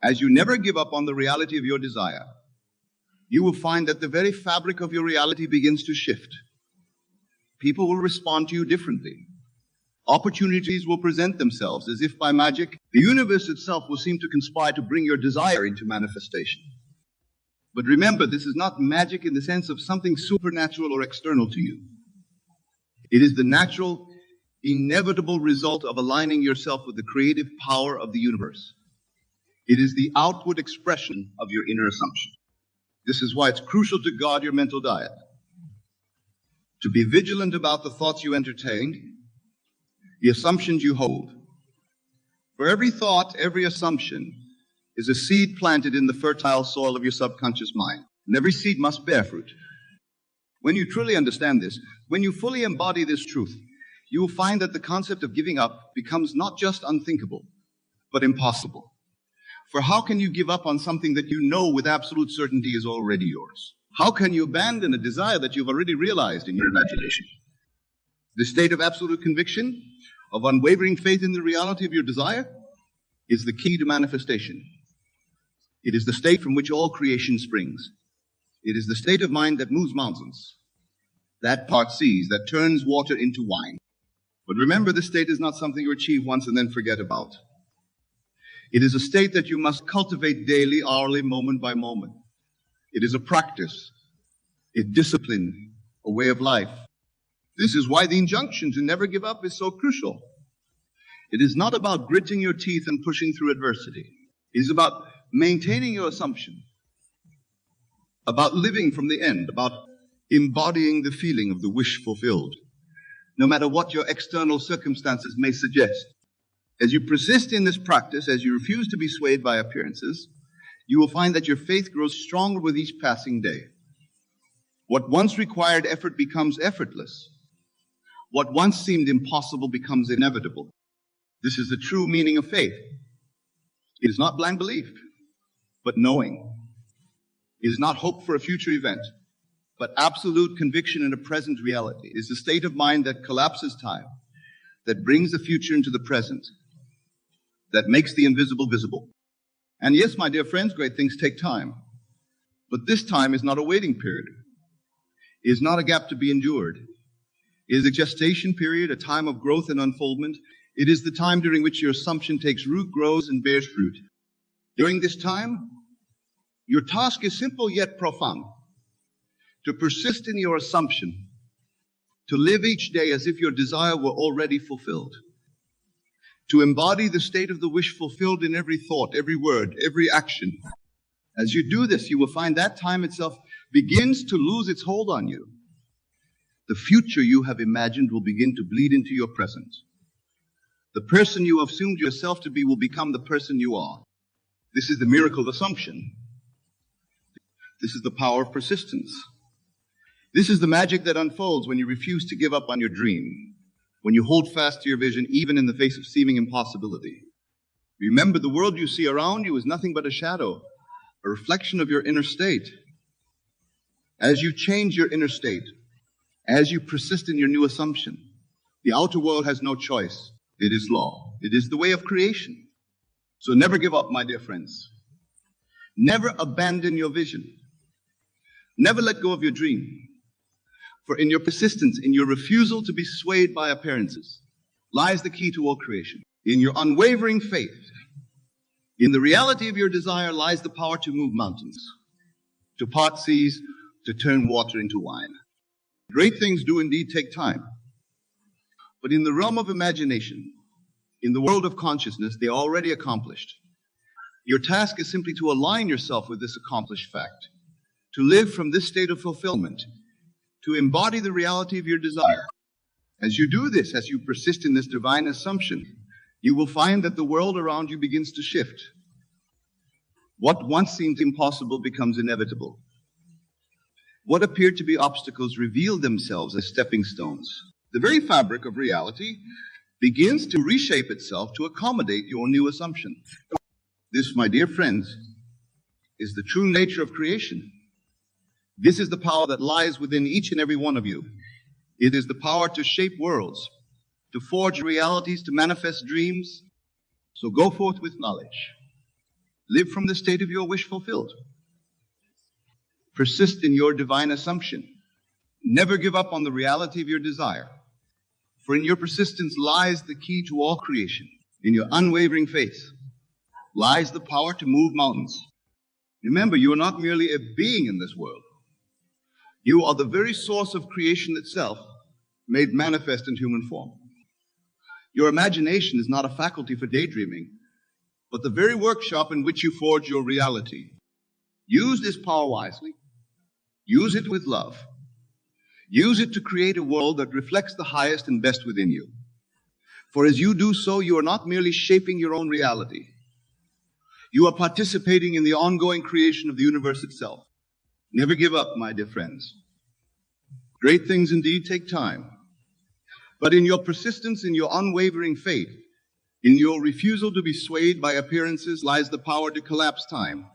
as you never give up on the reality of your desire, you will find that the very fabric of your reality begins to shift. People will respond to you differently. Opportunities will present themselves as if by magic. The universe itself will seem to conspire to bring your desire into manifestation. But remember, this is not magic in the sense of something supernatural or external to you. It is the natural, inevitable result of aligning yourself with the creative power of the universe. It is the outward expression of your inner assumption. This is why it's crucial to guard your mental diet, to be vigilant about the thoughts you entertain, the assumptions you hold. For every thought, every assumption is a seed planted in the fertile soil of your subconscious mind, and every seed must bear fruit. When you truly understand this, when you fully embody this truth, you will find that the concept of giving up becomes not just unthinkable, but impossible. For how can you give up on something that you know with absolute certainty is already yours? How can you abandon a desire that you've already realized in your imagination? The state of absolute conviction, of unwavering faith in the reality of your desire, is the key to manifestation. It is the state from which all creation springs. It is the state of mind that moves mountains, that parts seas, that turns water into wine. But remember, this state is not something you achieve once and then forget about. It is a state that you must cultivate daily, hourly, moment by moment. It is a practice, a discipline, a way of life. This is why the injunction to never give up is so crucial. It is not about gritting your teeth and pushing through adversity. It is about maintaining your assumption, about living from the end, about embodying the feeling of the wish fulfilled, no matter what your external circumstances may suggest. As you persist in this practice, as you refuse to be swayed by appearances, you will find that your faith grows stronger with each passing day. What once required effort becomes effortless. What once seemed impossible becomes inevitable. This is the true meaning of faith. It is not blind belief, but knowing. It is not hope for a future event, but absolute conviction in a present reality. It is a state of mind that collapses time, that brings the future into the present, that makes the invisible visible. And yes, my dear friends, great things take time. But this time is not a waiting period. It is not a gap to be endured. It is a gestation period, a time of growth and unfoldment. It is the time during which your assumption takes root, grows, and bears fruit. During this time, your task is simple yet profound. To persist in your assumption, to live each day as if your desire were already fulfilled, to embody the state of the wish fulfilled in every thought, every word, every action. As you do this, you will find that time itself begins to lose its hold on you. The future you have imagined will begin to bleed into your present. The person you have assumed yourself to be will become the person you are. This is the miracle of assumption. This is the power of persistence. This is the magic that unfolds when you refuse to give up on your dream, when you hold fast to your vision even in the face of seeming impossibility. Remember, the world you see around you is nothing but a shadow, a reflection of your inner state. As you change your inner state, as you persist in your new assumption, the outer world has no choice. It is law. It is the way of creation. So never give up, my dear friends. Never abandon your vision. Never let go of your dream. For in your persistence, in your refusal to be swayed by appearances, lies the key to all creation. In your unwavering faith, in the reality of your desire lies the power to move mountains, to part seas, to turn water into wine. Great things do indeed take time. But in the realm of imagination, in the world of consciousness, they are already accomplished. Your task is simply to align yourself with this accomplished fact, to live from this state of fulfillment, to embody the reality of your desire. As you do this, as you persist in this divine assumption, you will find that the world around you begins to shift. What once seemed impossible becomes inevitable. What appeared to be obstacles reveal themselves as stepping stones. The very fabric of reality begins to reshape itself to accommodate your new assumption. This, my dear friends, is the true nature of creation. This is the power that lies within each and every one of you. It is the power to shape worlds, to forge realities, to manifest dreams. So go forth with knowledge. Live from the state of your wish fulfilled. Persist in your divine assumption. Never give up on the reality of your desire. For in your persistence lies the key to all creation. In your unwavering faith lies the power to move mountains. Remember, you are not merely a being in this world. You are the very source of creation itself, made manifest in human form. Your imagination is not a faculty for daydreaming, but the very workshop in which you forge your reality. Use this power wisely. Use it with love. Use it to create a world that reflects the highest and best within you. For as you do so, you are not merely shaping your own reality. You are participating in the ongoing creation of the universe itself. Never give up, my dear friends. Great things indeed take time. But in your persistence, in your unwavering faith, in your refusal to be swayed by appearances lies the power to collapse time,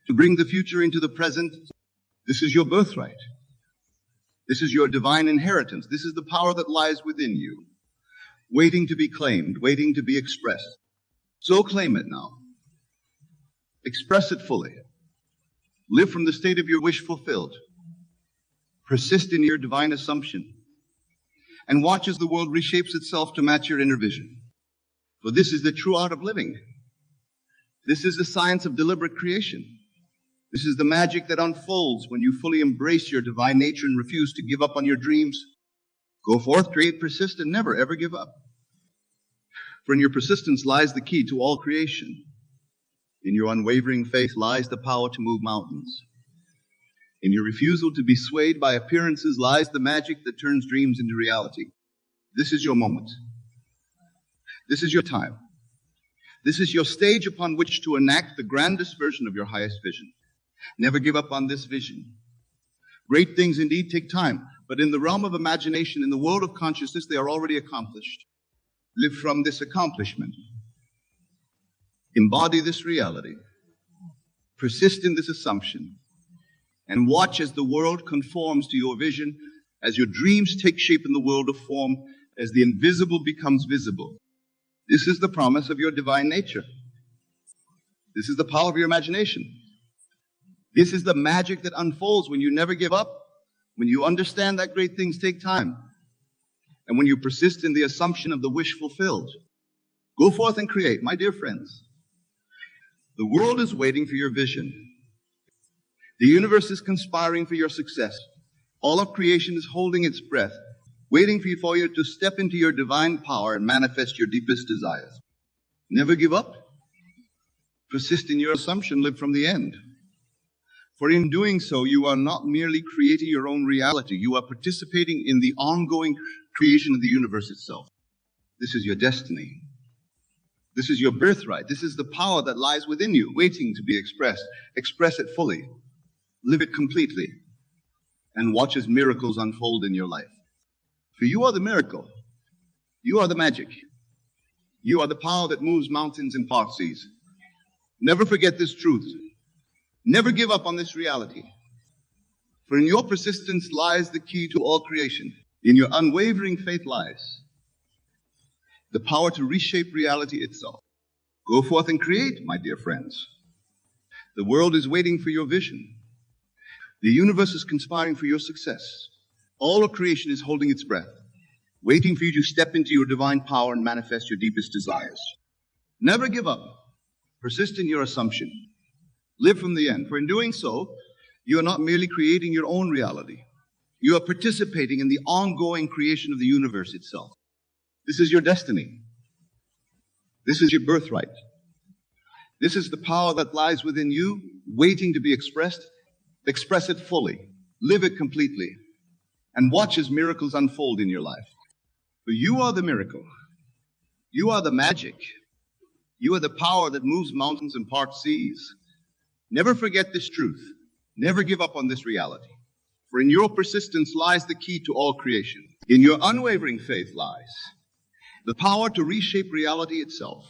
to bring the future into the present. This is your birthright. This is your divine inheritance. This is the power that lies within you, waiting to be claimed, waiting to be expressed. So claim it now. Express it fully. Live from the state of your wish fulfilled. Persist in your divine assumption. And watch as the world reshapes itself to match your inner vision. For this is the true art of living. This is the science of deliberate creation. This is the magic that unfolds when you fully embrace your divine nature and refuse to give up on your dreams. Go forth, create, persist, and never, ever give up. For in your persistence lies the key to all creation. In your unwavering faith lies the power to move mountains. In your refusal to be swayed by appearances lies the magic that turns dreams into reality. This is your moment. This is your time. This is your stage upon which to enact the grandest version of your highest vision. Never give up on this vision. Great things indeed take time, but in the realm of imagination, in the world of consciousness, they are already accomplished. Live from this accomplishment. Embody this reality. Persist in this assumption. And watch as the world conforms to your vision, as your dreams take shape in the world of form, as the invisible becomes visible. This is the promise of your divine nature. This is the power of your imagination. This is the magic that unfolds when you never give up, when you understand that great things take time, and when you persist in the assumption of the wish fulfilled. Go forth and create, my dear friends. The world is waiting for your vision. The universe is conspiring for your success. All of creation is holding its breath, waiting for you to step into your divine power and manifest your deepest desires. Never give up. Persist in your assumption, live from the end. For in doing so, you are not merely creating your own reality, you are participating in the ongoing creation of the universe itself. This is your destiny. This is your birthright. This is the power that lies within you, waiting to be expressed. Express it fully. Live it completely. And watch as miracles unfold in your life. For you are the miracle. You are the magic. You are the power that moves mountains and parts seas. Never forget this truth. Never give up on this reality. For in your persistence lies the key to all creation. In your unwavering faith lies the power to reshape reality itself. Go forth and create, my dear friends. The world is waiting for your vision. The universe is conspiring for your success. All of creation is holding its breath, waiting for you to step into your divine power and manifest your deepest desires. Never give up. Persist in your assumption. Live from the end, for in doing so, you are not merely creating your own reality. You are participating in the ongoing creation of the universe itself. This is your destiny. This is your birthright. This is the power that lies within you, waiting to be expressed. Express it fully. Live it completely. And watch as miracles unfold in your life. For you are the miracle. You are the magic. You are the power that moves mountains and parts seas. Never forget this truth. Never give up on this reality. For in your persistence lies the key to all creation. In your unwavering faith lies the power to reshape reality itself.